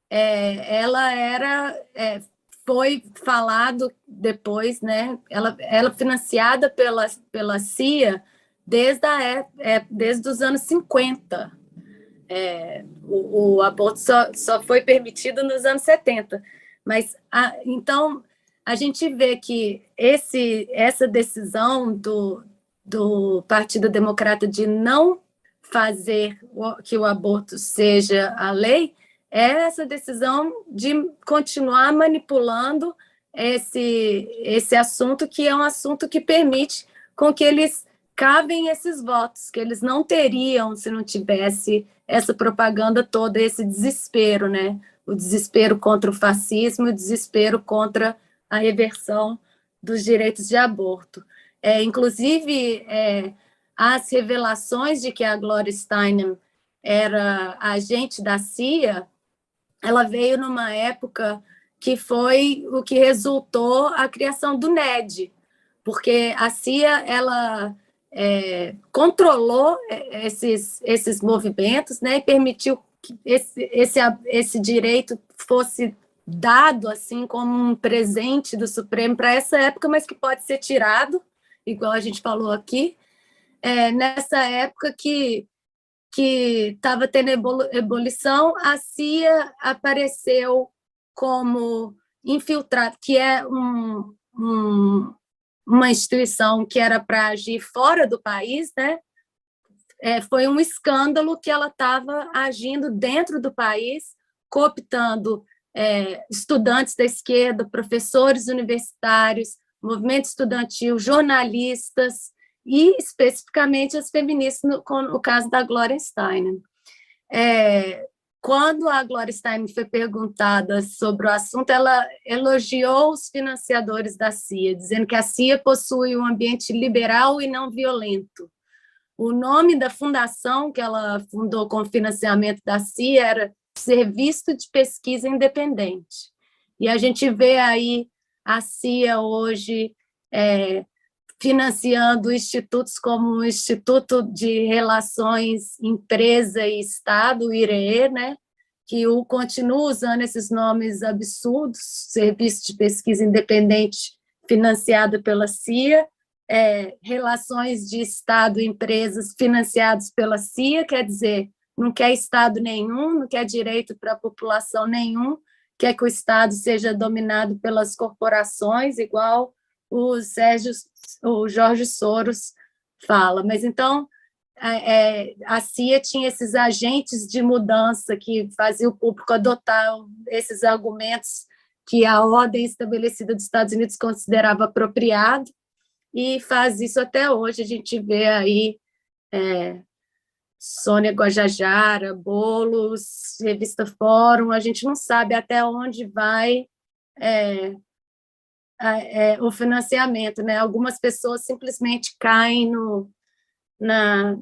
ela foi falado depois, né? Ela financiada pela CIA desde os anos 50. O aborto só foi permitido nos anos 70. Mas, então, a gente vê que essa decisão do Partido Democrata de não fazer que o aborto seja a lei é essa decisão de continuar manipulando esse assunto, que é um assunto que permite com que eles cavem esses votos, que eles não teriam se não tivesse essa propaganda toda, esse desespero, né? O desespero contra o fascismo, o desespero contra a reversão dos direitos de aborto. Inclusive, as revelações de que a Gloria Steinem era agente da CIA, ela veio numa época que foi o que resultou a criação do NED, porque a CIA ela controlou esses movimentos, né, e permitiu que esse direito fosse dado assim como um presente do Supremo para essa época, mas que pode ser tirado, igual a gente falou aqui, nessa época que estava tendo ebulição, a CIA apareceu como infiltrado, que é uma instituição que era para agir fora do país, né? Foi um escândalo que ela estava agindo dentro do país, cooptando estudantes da esquerda, professores universitários, movimento estudantil, jornalistas e, especificamente, as feministas, com o caso da Gloria Steinem. Quando a Gloria Steinem foi perguntada sobre o assunto, ela elogiou os financiadores da CIA, dizendo que a CIA possui um ambiente liberal e não violento. O nome da fundação que ela fundou com o financiamento da CIA era Serviço de Pesquisa Independente. E a gente vê aí a CIA hoje financiando institutos como o Instituto de Relações Empresa e Estado, o IRE, né, que continua usando esses nomes absurdos, Serviço de Pesquisa Independente financiado pela CIA, Relações de Estado e Empresas financiados pela CIA, quer dizer, não quer Estado nenhum, não quer direito para a população nenhum, quer que o Estado seja dominado pelas corporações, igual o Jorge Soros fala. Mas, então, a CIA tinha esses agentes de mudança que faziam o público adotar esses argumentos que a ordem estabelecida dos Estados Unidos considerava apropriado, e faz isso até hoje. A gente vê aí Sônia Guajajara, Boulos, Revista Fórum, a gente não sabe até onde vai o financiamento, né? Algumas pessoas simplesmente caem na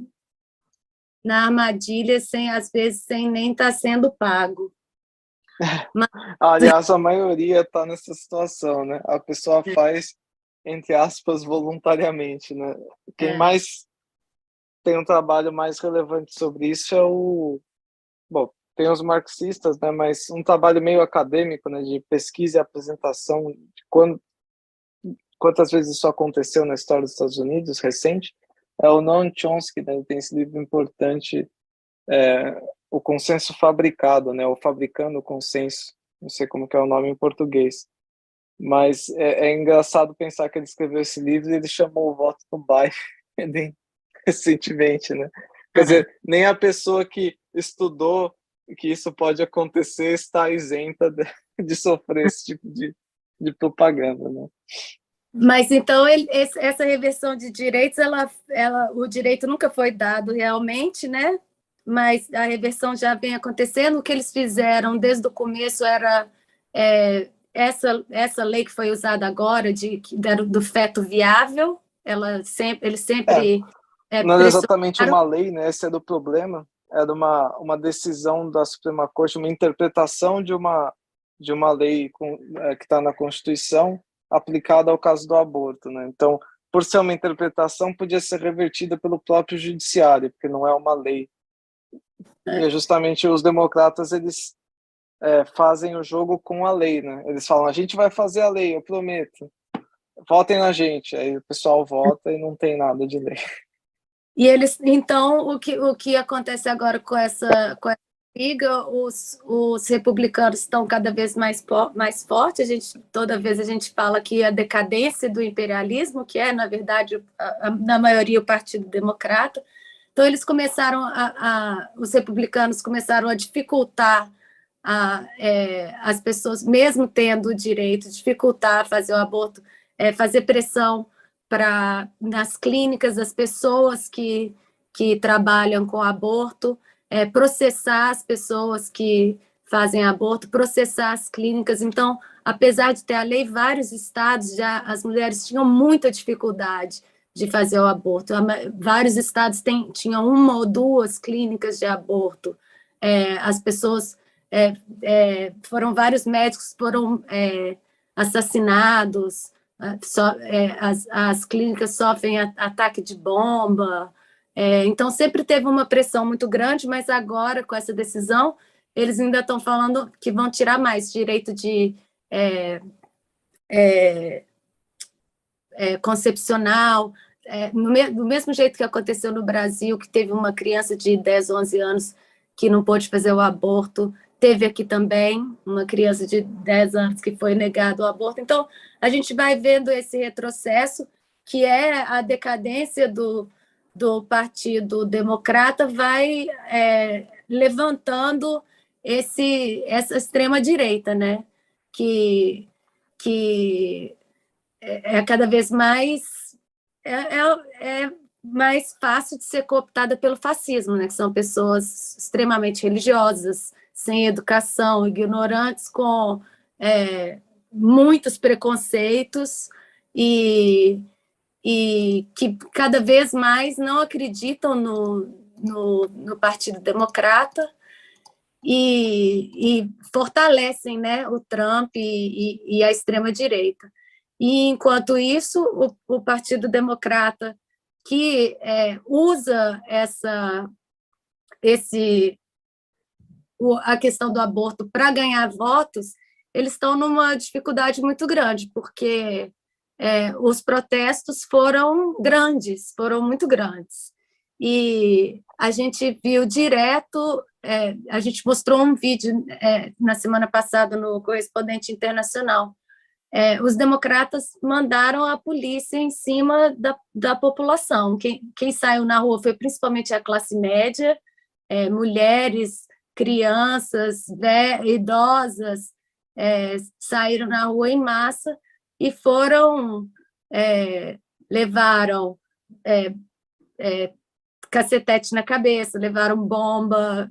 armadilha, às vezes, sem nem estar sendo pago. Mas... Aliás, a maioria está nessa situação, né? A pessoa faz, entre aspas, voluntariamente, né? Quem mais tem um trabalho mais relevante sobre isso é bom, tem os marxistas, né? Mas um trabalho meio acadêmico, né? De pesquisa e apresentação de quantas vezes isso aconteceu na história dos Estados Unidos, recente, é o Noam Chomsky, né? Ele tem esse livro importante, O Consenso Fabricado, né? Ou Fabricando o Consenso, não sei como que é o nome em português, mas é engraçado pensar que ele escreveu esse livro e ele chamou o voto do Biden recentemente, né? Quer dizer, nem a pessoa que estudou que isso pode acontecer está isenta de sofrer esse tipo de propaganda, né? Mas, então, essa reversão de direitos, o direito nunca foi dado realmente, né? Mas a reversão já vem acontecendo. O que eles fizeram desde o começo era essa lei que foi usada agora, do feto viável. Eles sempre não era exatamente uma lei, né? Esse é do problema. Era uma decisão da Suprema Corte, uma interpretação de uma lei que está na Constituição, aplicada ao caso do aborto, né? Então, por ser uma interpretação, podia ser revertida pelo próprio judiciário, porque não é uma lei. E justamente os democratas, eles fazem o jogo com a lei, né? Eles falam, a gente vai fazer a lei, eu prometo. Votem na gente. Aí o pessoal vota e não tem nada de lei. E então, o que acontece agora com essa briga, os republicanos estão cada vez mais fortes. Toda vez a gente fala que a decadência do imperialismo, que é, na verdade, na maioria o Partido Democrata. Então, eles começaram os republicanos começaram a dificultar as pessoas, mesmo tendo o direito, dificultar fazer o aborto, fazer pressão nas clínicas, as pessoas que trabalham com aborto, processar as pessoas que fazem aborto, processar as clínicas. Então, apesar de ter a lei, vários estados as mulheres tinham muita dificuldade de fazer o aborto. Vários estados tinham uma ou duas clínicas de aborto. As pessoas foram vários médicos foram assassinados. As clínicas sofrem ataque de bomba. Então, sempre teve uma pressão muito grande, mas agora, com essa decisão, eles ainda estão falando que vão tirar mais direito de concepcional. Do mesmo jeito que aconteceu no Brasil, que teve uma criança de 10, 11 anos que não pôde fazer o aborto, teve aqui também uma criança de 10 anos que foi negado o aborto. Então, a gente vai vendo esse retrocesso, que é a decadência do Partido Democrata, vai levantando essa extrema-direita, né? Que é cada vez mais é mais fácil de ser cooptada pelo fascismo, né? Que são pessoas extremamente religiosas, sem educação, ignorantes, com muitos preconceitos e que cada vez mais não acreditam no Partido Democrata e fortalecem, né, o Trump e a extrema-direita. E, enquanto isso, o Partido Democrata, que usa a questão do aborto para ganhar votos, eles estão numa dificuldade muito grande, porque os protestos foram grandes, foram muito grandes. E a gente viu direto, a gente mostrou um vídeo na semana passada no Correspondente Internacional. Os democratas mandaram a polícia em cima da população. Quem saiu na rua foi principalmente a classe média, mulheres, crianças, idosas, saíram na rua em massa e levaram cacetete na cabeça, levaram bomba,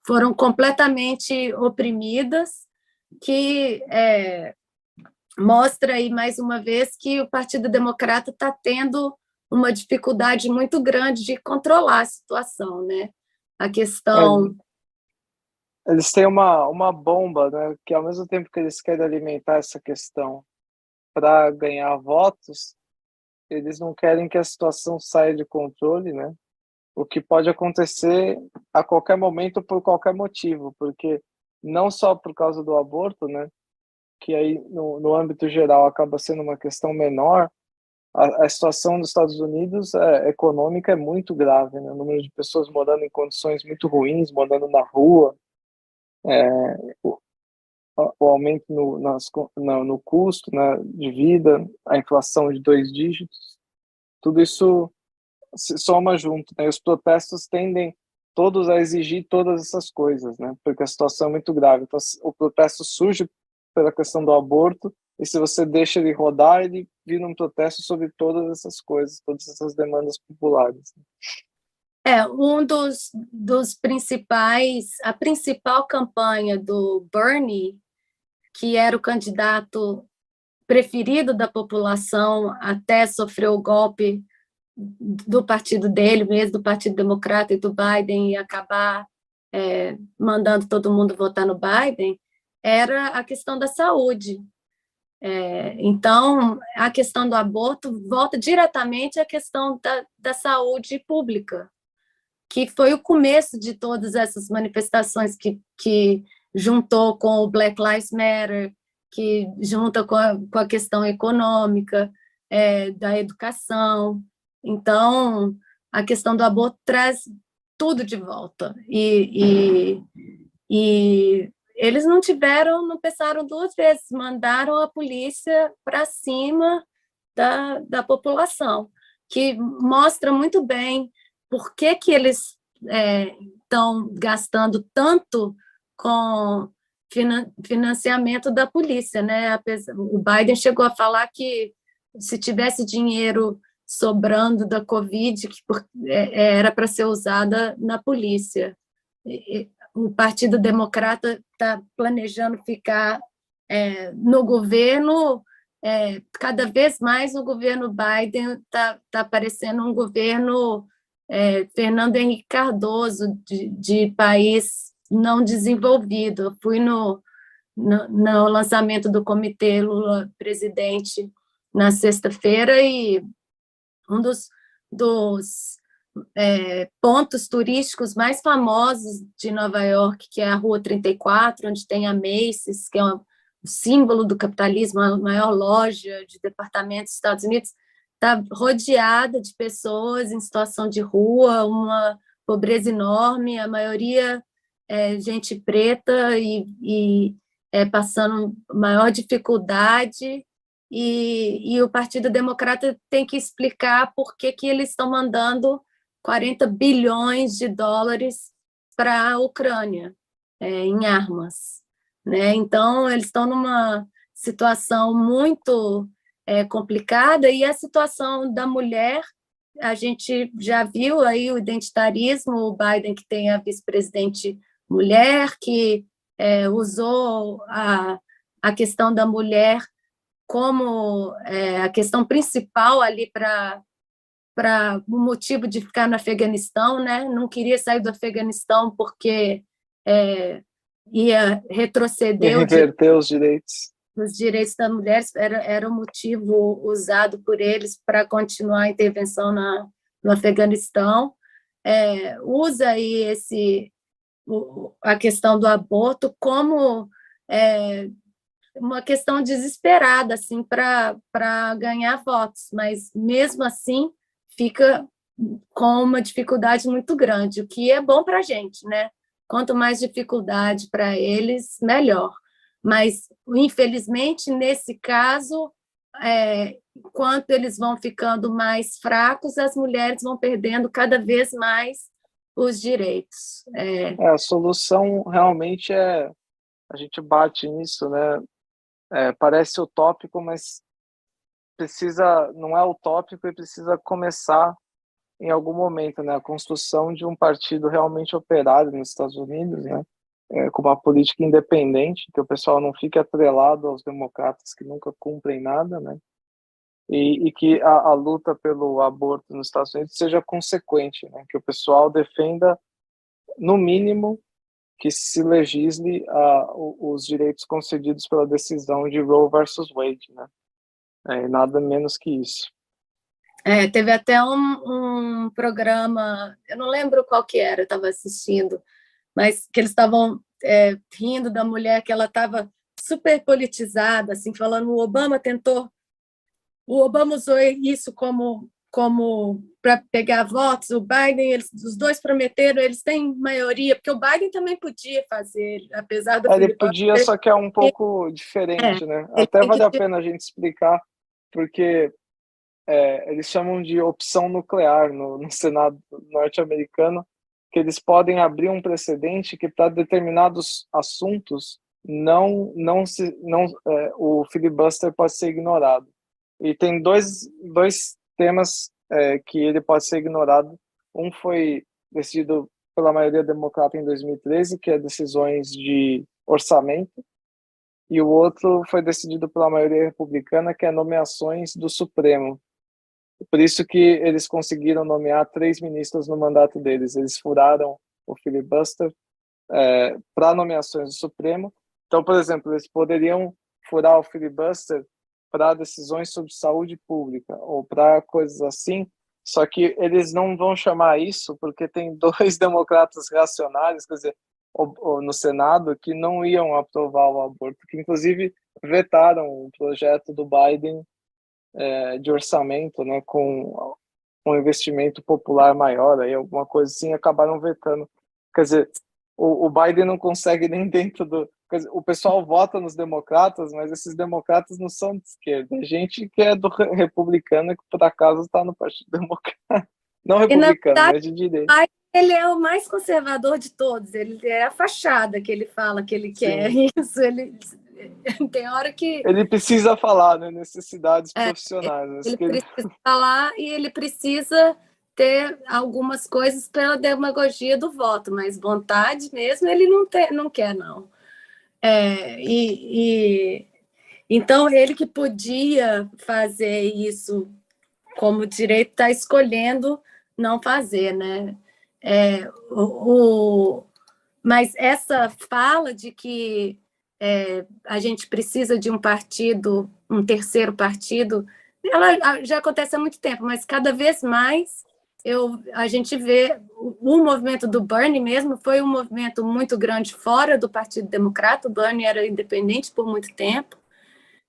foram completamente oprimidas, que mostra aí, mais uma vez, que o Partido Democrata está tendo uma dificuldade muito grande de controlar a situação, né? A questão... Eles têm uma bomba, né? Que ao mesmo tempo que eles querem alimentar essa questão para ganhar votos, eles não querem que a situação saia de controle, né? O que pode acontecer a qualquer momento por qualquer motivo, porque não só por causa do aborto, né? Que aí no âmbito geral acaba sendo uma questão menor, a situação dos Estados Unidos econômica é muito grave, né? O número de pessoas morando em condições muito ruins, morando na rua, o, o aumento no custo, né, de vida, a inflação de 2 dígitos, tudo isso se soma junto, né? Os protestos tendem todos a exigir todas essas coisas, né? Porque a situação é muito grave. Então, o protesto surge pela questão do aborto, e se você deixa ele rodar, ele vira um protesto sobre todas essas coisas, todas essas demandas populares. A principal campanha do Bernie, que era o candidato preferido da população, até sofreu o golpe do partido dele mesmo, do Partido Democrata e do Biden, e acabar mandando todo mundo votar no Biden, era a questão da saúde. Então, a questão do aborto volta diretamente à questão da saúde pública, que foi o começo de todas essas manifestações que juntou com o Black Lives Matter, que junta com a questão econômica, da educação. Então, a questão do aborto traz tudo de volta. E eles não pensaram 2 vezes, mandaram a polícia para cima da população, que mostra muito bem por que eles estão gastando tanto com financiamento da polícia, né? O Biden chegou a falar que se tivesse dinheiro sobrando da Covid, que era para ser usada na polícia. O Partido Democrata está planejando ficar no governo, cada vez mais o governo Biden está parecendo um governo Fernando Henrique Cardoso, de país não desenvolvido. Eu fui no lançamento do Comitê Lula Presidente na sexta-feira, e um dos pontos turísticos mais famosos de Nova York, que é a Rua 34, onde tem a Macy's, que é o símbolo do capitalismo, a maior loja de departamentos dos Estados Unidos, está rodeada de pessoas em situação de rua, uma pobreza enorme, a maioria gente preta e passando maior dificuldade, e o Partido Democrata tem que explicar por que eles estão mandando 40 bilhões de dólares para a Ucrânia, em armas, né? Então, eles estão numa situação muito complicada, e a situação da mulher, a gente já viu aí o identitarismo, o Biden, que tem a vice-presidente mulher, que usou a questão da mulher como a questão principal ali para o motivo de ficar no Afeganistão, né? Não queria sair do Afeganistão porque ia retroceder reverter os direitos. Os direitos das mulheres, era o motivo usado por eles para continuar a intervenção no Afeganistão. Usa aí a questão do aborto como uma questão desesperada assim, para ganhar votos, mas, mesmo assim, fica com uma dificuldade muito grande, o que é bom para a gente, né? Quanto mais dificuldade para eles, melhor. Mas, infelizmente, nesse caso, enquanto eles vão ficando mais fracos, as mulheres vão perdendo cada vez mais os direitos. A solução realmente a gente bate nisso, né? Parece utópico, mas não é utópico e precisa começar em algum momento, né? A construção de um partido realmente operário nos Estados Unidos, né? Com uma política independente, que o pessoal não fique atrelado aos democratas que nunca cumprem nada, né? E que a luta pelo aborto nos Estados Unidos seja consequente, né? Que o pessoal defenda, no mínimo, que se legisle os direitos concedidos pela decisão de Roe versus Wade, né? Nada menos que isso. Teve até um programa, eu não lembro qual que era, eu estava assistindo, mas que eles estavam rindo da mulher, que ela estava super politizada, assim, falando o Obama usou isso como para pegar votos, o Biden, os dois prometeram, eles têm maioria, porque o Biden também podia fazer, apesar do Ele podia, só que é um pouco diferente, né? Até vale a pena a gente explicar, porque eles chamam de opção nuclear no Senado norte-americano, que eles podem abrir um precedente que, para determinados assuntos, o filibuster pode ser ignorado. E tem dois temas que ele pode ser ignorado. Um foi decidido pela maioria democrata em 2013, que é decisões de orçamento, e o outro foi decidido pela maioria republicana, que é nomeações do Supremo. Por isso que eles conseguiram nomear 3 ministros no mandato deles. Eles furaram o filibuster para nomeações do Supremo. Então, por exemplo, eles poderiam furar o filibuster para decisões sobre saúde pública ou para coisas assim, só que eles não vão chamar isso porque tem 2 democratas reacionários, quer dizer, no Senado, que não iam aprovar o aborto, que inclusive vetaram o projeto do Biden de orçamento, né, com um investimento popular maior, aí alguma coisa assim, acabaram vetando. Quer dizer, o Biden não consegue nem dentro do... Quer dizer, o pessoal vota nos democratas, mas esses democratas não são de esquerda. É gente que é do republicano, que por acaso está no Partido Democrata. Não republicano, mas de direita. Ele é o mais conservador de todos. Ele é a fachada que ele fala que ele quer. Sim. Isso, tem hora que... Ele precisa falar, né? Necessidades profissionais. Ele precisa falar e ele precisa ter algumas coisas pela demagogia do voto, mas vontade mesmo ele não quer, não. Então, ele que podia fazer isso como direito está escolhendo não fazer, né? Mas essa fala de que a gente precisa de um partido, um terceiro partido, ela já acontece há muito tempo, mas cada vez mais a gente vê o movimento do Bernie mesmo, foi um movimento muito grande fora do Partido Democrata. O Bernie era independente por muito tempo,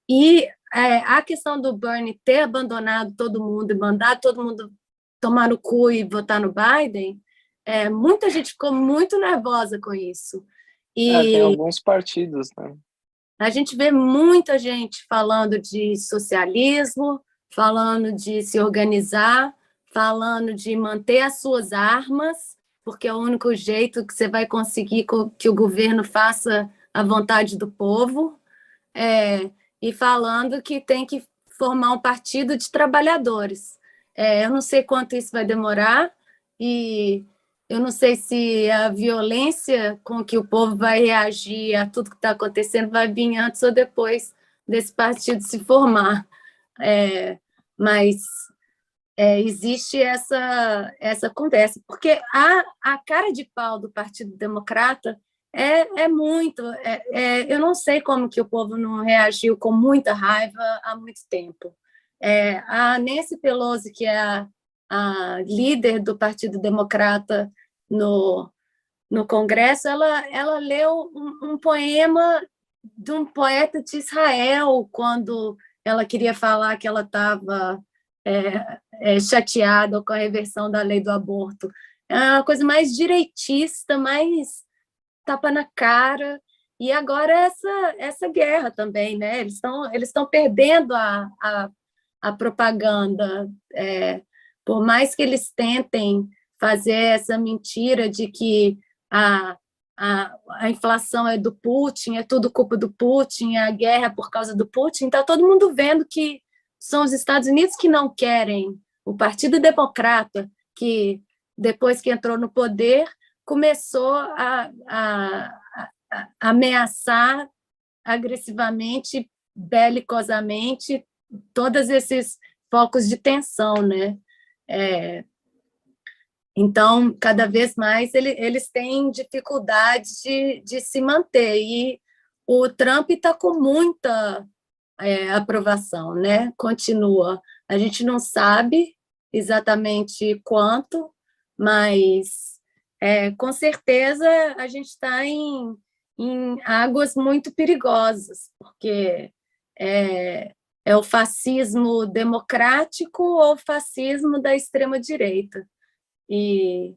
e a questão do Bernie ter abandonado todo mundo e mandado todo mundo tomar no cu e votar no Biden, muita gente ficou muito nervosa com isso. Tem alguns partidos, né? A gente vê muita gente falando de socialismo, falando de se organizar, falando de manter as suas armas, porque é o único jeito que você vai conseguir que o governo faça a vontade do povo, e falando que tem que formar um partido de trabalhadores. Eu não sei quanto isso vai demorar, e eu não sei se a violência com que o povo vai reagir a tudo que está acontecendo vai vir antes ou depois desse partido se formar. Mas existe essa conversa, porque a cara de pau do Partido Democrata é muito. Eu não sei como que o povo não reagiu com muita raiva há muito tempo. A Nancy Pelosi, que é a líder do Partido Democrata no Congresso, ela leu um poema de um poeta de Israel quando ela queria falar que ela estava chateada com a reversão da lei do aborto. É uma coisa mais direitista, mais tapa na cara. E agora essa guerra também, né? Eles estão perdendo a propaganda. Por mais que eles tentem fazer essa mentira de que a inflação é do Putin, é tudo culpa do Putin, a guerra é por causa do Putin, está todo mundo vendo que são os Estados Unidos que não querem. O Partido Democrata, que depois que entrou no poder, começou a ameaçar agressivamente, belicosamente, todos esses focos de tensão, né? Então, cada vez mais, eles têm dificuldade de se manter. E o Trump está com muita aprovação, né? Continua. A gente não sabe exatamente quanto, mas com certeza a gente está em águas muito perigosas, porque é o fascismo democrático ou o fascismo da extrema-direita. E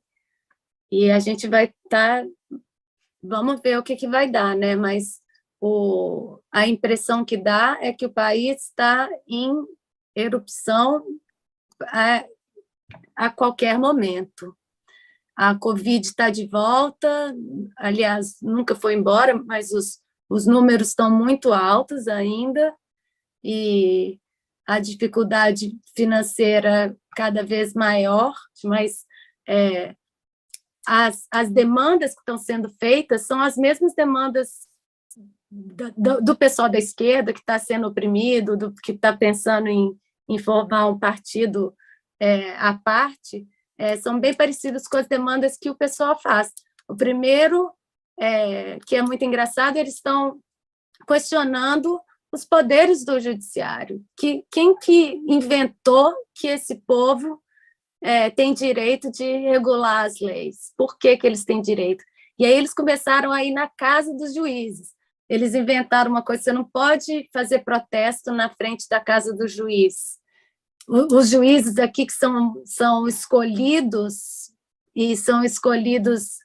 a gente vai estar... Vamos ver o que vai dar, né? Mas a impressão que dá é que o país está em erupção a qualquer momento. A Covid está de volta, aliás, nunca foi embora, mas os números estão muito altos ainda, e a dificuldade financeira cada vez maior, mas as demandas que estão sendo feitas são as mesmas demandas do pessoal da esquerda que está sendo oprimido, que está pensando em formar um partido à parte, são bem parecidos com as demandas que o pessoal faz. O primeiro, que é muito engraçado, eles estão questionando os poderes do judiciário. Quem que inventou que esse povo tem direito de regular as leis? Por que eles têm direito? E aí eles começaram a ir na casa dos juízes. Eles inventaram uma coisa: você não pode fazer protesto na frente da casa do juiz. Os juízes aqui que são escolhidos, e são escolhidos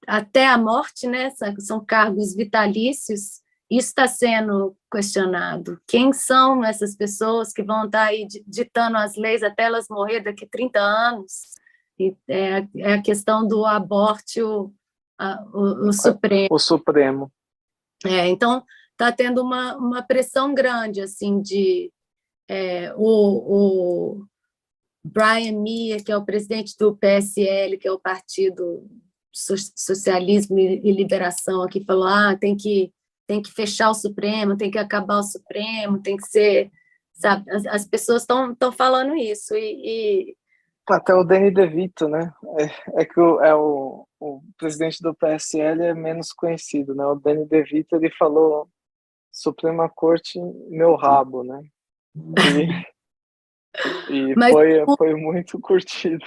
até a morte, né? São cargos vitalícios. Isso está sendo questionado. Quem são essas pessoas que vão estar aí ditando as leis até elas morrer daqui a 30 anos? É a questão do aborto, o Supremo. O Supremo. Então, está tendo uma pressão grande, assim, o Brian Meir, que é o presidente do PSL, que é o Partido Socialismo e Liberação, aqui falou: tem que fechar o Supremo, tem que acabar o Supremo, tem que ser... Sabe? As pessoas estão falando isso. Até o Danny DeVito, né? Que o presidente do PSL é menos conhecido, né? O Danny DeVito, ele falou: Suprema Corte, meu rabo, né? Mas foi muito curtido.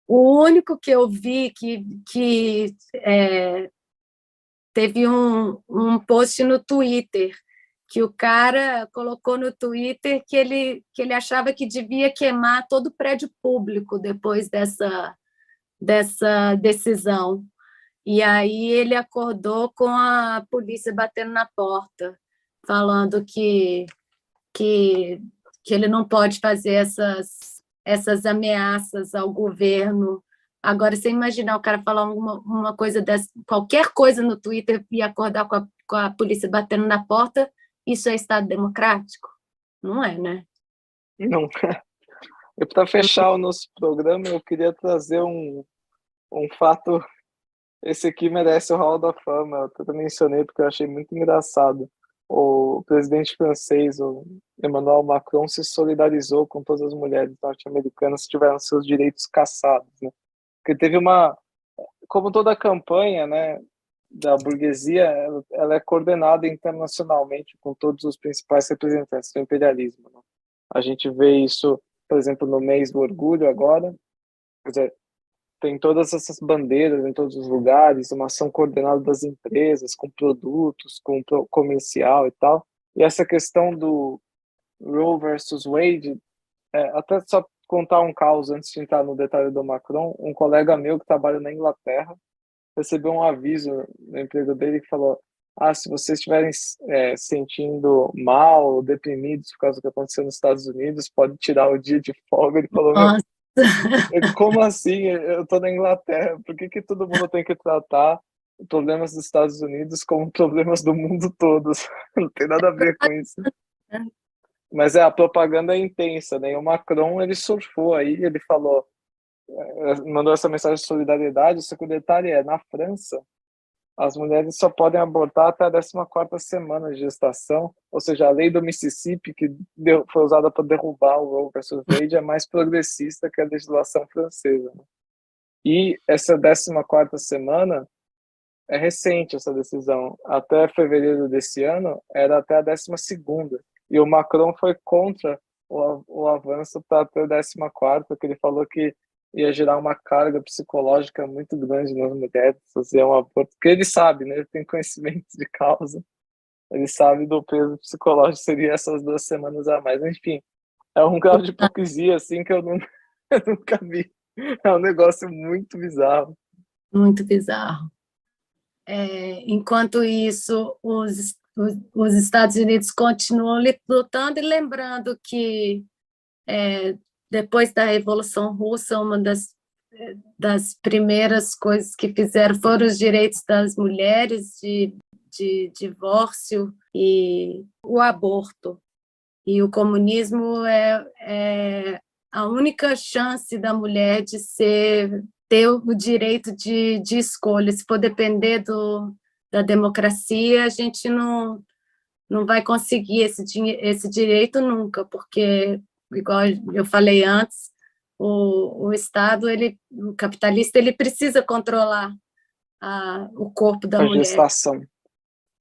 O único que eu vi que teve um post no Twitter, que o cara colocou no Twitter que ele achava que devia queimar todo o prédio público depois dessa decisão. E aí ele acordou com a polícia batendo na porta, falando que ele não pode fazer essas ameaças ao governo. Agora, você imaginar o cara falar uma coisa dessa, qualquer coisa no Twitter e acordar com a polícia batendo na porta, isso é Estado democrático? Não é, né? Não. E para fechar o nosso programa, eu queria trazer um fato. Esse aqui merece o Hall da Fama. Eu até mencionei porque eu achei muito engraçado. O presidente francês, o Emmanuel Macron, se solidarizou com todas as mulheres norte-americanas que tiveram seus direitos cassados, né? Porque teve como toda a campanha, né, da burguesia, ela é coordenada internacionalmente com todos os principais representantes do imperialismo, né? A gente vê isso, por exemplo, no mês do orgulho agora. Quer dizer, tem todas essas bandeiras em todos os lugares, uma ação coordenada das empresas, com produtos, com comercial e tal. E essa questão do Roe versus Wade, até só contar um caos antes de entrar no detalhe do Macron, um colega meu que trabalha na Inglaterra recebeu um aviso no emprego dele que falou: se vocês estiverem sentindo mal, deprimidos por causa do que aconteceu nos Estados Unidos, pode tirar o dia de folga. Ele falou: meu, Nossa. como assim? Eu tô na Inglaterra, por que todo mundo tem que tratar problemas dos Estados Unidos como problemas do mundo todo? Não tem nada a ver com isso. Mas a propaganda é intensa, né? E o Macron, ele surfou aí, ele falou, mandou essa mensagem de solidariedade, só que o detalhe é, na França, as mulheres só podem abortar até a 14ª semana de gestação, ou seja, a lei do Mississippi, que foi usada para derrubar o Roe versus Wade, é mais progressista que a legislação francesa, né? E essa 14ª semana é recente, essa decisão. Até fevereiro desse ano, era até a 12ª. E o Macron foi contra o avanço para até a 14ª, porque ele falou que ia gerar uma carga psicológica muito grande nas mulheres fazer um aborto, porque ele sabe, né? Ele tem conhecimento de causa, ele sabe do peso psicológico que seria essas 2 semanas a mais. Enfim, é um grau de hipocrisia assim que eu nunca vi. É um negócio muito bizarro. Muito bizarro. Enquanto isso, os Estados Unidos continuam lutando e lembrando que depois da Revolução Russa, uma das primeiras coisas que fizeram foram os direitos das mulheres de divórcio e o aborto. E o comunismo é a única chance da mulher de ter o direito de escolha. Se for depender da democracia, a gente não vai conseguir esse direito nunca, porque, igual eu falei antes, o Estado, o capitalista, ele precisa controlar o corpo da mulher. A gestação.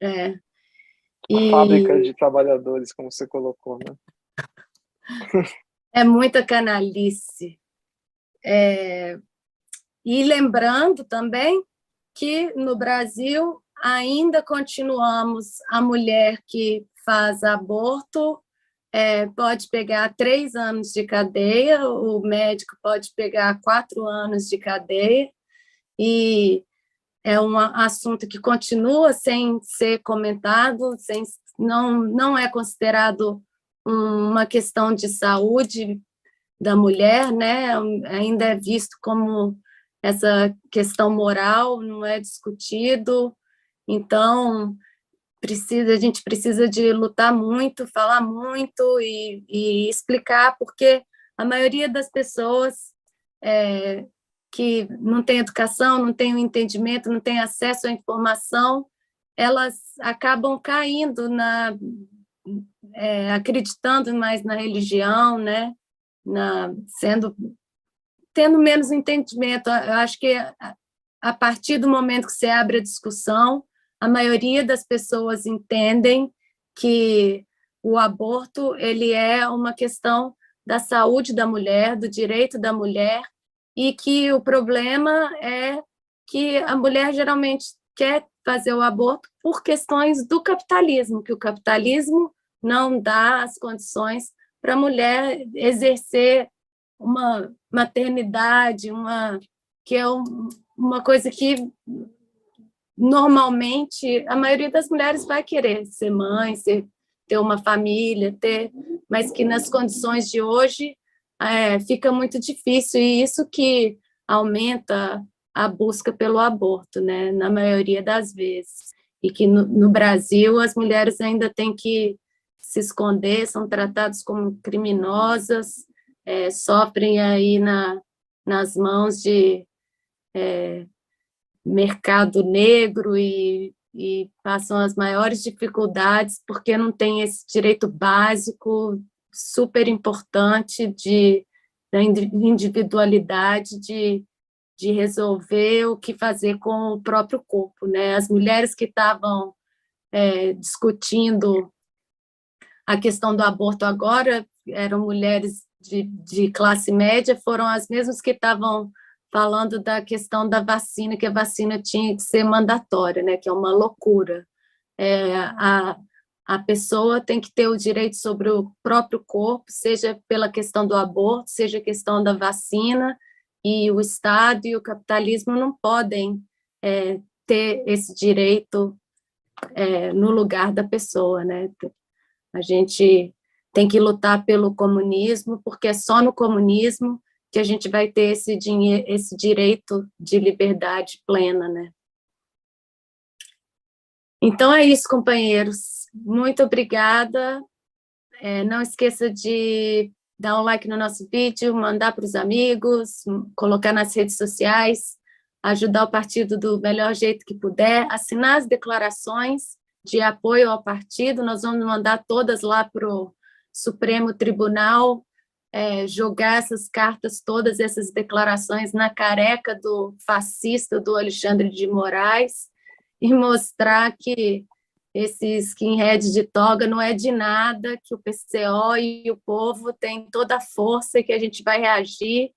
A fábrica de trabalhadores, como você colocou, né? É muita canalice. E lembrando também que no Brasil ainda continuamos a mulher que faz aborto pode pegar 3 anos de cadeia, o médico pode pegar 4 anos de cadeia, e é um assunto que continua sem ser comentado, não é considerado uma questão de saúde da mulher, né? Ainda é visto como essa questão moral, não é discutido. Então, a gente precisa de lutar muito, falar muito e explicar, porque a maioria das pessoas que não tem educação, não tem o entendimento, não tem acesso à informação, elas acabam caindo acreditando mais na religião, né? Tendo menos entendimento. Eu acho que a partir do momento que você abre a discussão, a maioria das pessoas entendem que o aborto ele é uma questão da saúde da mulher, do direito da mulher, e que o problema é que a mulher geralmente quer fazer o aborto por questões do capitalismo, que o capitalismo não dá as condições para a mulher exercer uma maternidade, que é uma coisa que normalmente a maioria das mulheres vai querer ser mãe, ter uma família, mas que nas condições de hoje fica muito difícil, e isso que aumenta a busca pelo aborto, né, na maioria das vezes. E que no Brasil as mulheres ainda têm que se esconder, são tratadas como criminosas, sofrem aí nas mãos de mercado negro e passam as maiores dificuldades porque não tem esse direito básico super importante da individualidade de resolver o que fazer com o próprio corpo, né? As mulheres que estavam discutindo a questão do aborto agora eram mulheres de classe média, foram as mesmas que estavam falando da questão da vacina, que a vacina tinha que ser mandatória, né? Que é uma loucura. A pessoa tem que ter o direito sobre o próprio corpo, seja pela questão do aborto, seja a questão da vacina, e o Estado e o capitalismo não podem ter esse direito no lugar da pessoa, né? A gente tem que lutar pelo comunismo, porque é só no comunismo que a gente vai ter esse direito de liberdade plena, né? Então é isso, companheiros. Muito obrigada. Não esqueça de dar um like no nosso vídeo, mandar para os amigos, colocar nas redes sociais, ajudar o partido do melhor jeito que puder, assinar as declarações de apoio ao partido. Nós vamos mandar todas lá para o Supremo Tribunal, jogar essas cartas, todas essas declarações na careca do fascista do Alexandre de Moraes e mostrar que esse skinhead de toga não é de nada, que o PCO e o povo têm toda a força e que a gente vai reagir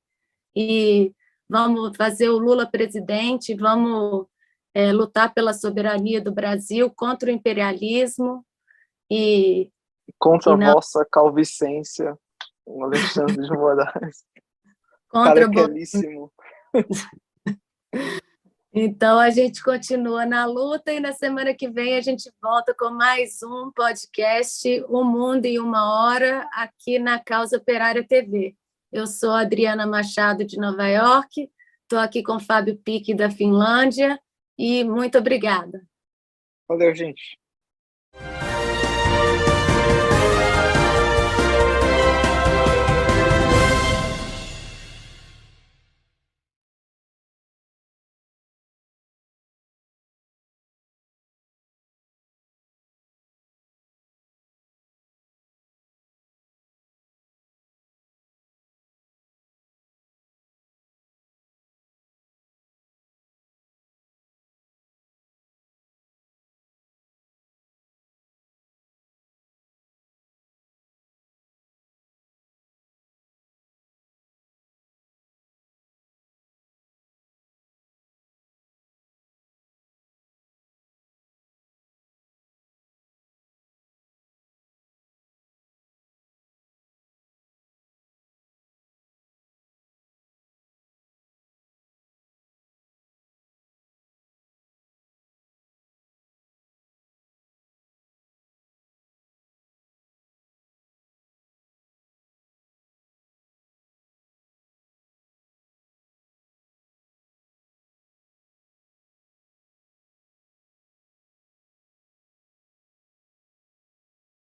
e vamos fazer o Lula presidente, vamos lutar pela soberania do Brasil contra o imperialismo e contra a não vossa calvicência, o Alexandre de Moraes. contra Carequelíssimo. Então, a gente continua na luta e na semana que vem a gente volta com mais um podcast, Um Mundo em uma Hora, aqui na Causa Operária TV. Eu sou a Adriana Machado, de Nova York, estou aqui com o Fábio Pique, da Finlândia, e muito obrigada. Valeu, gente.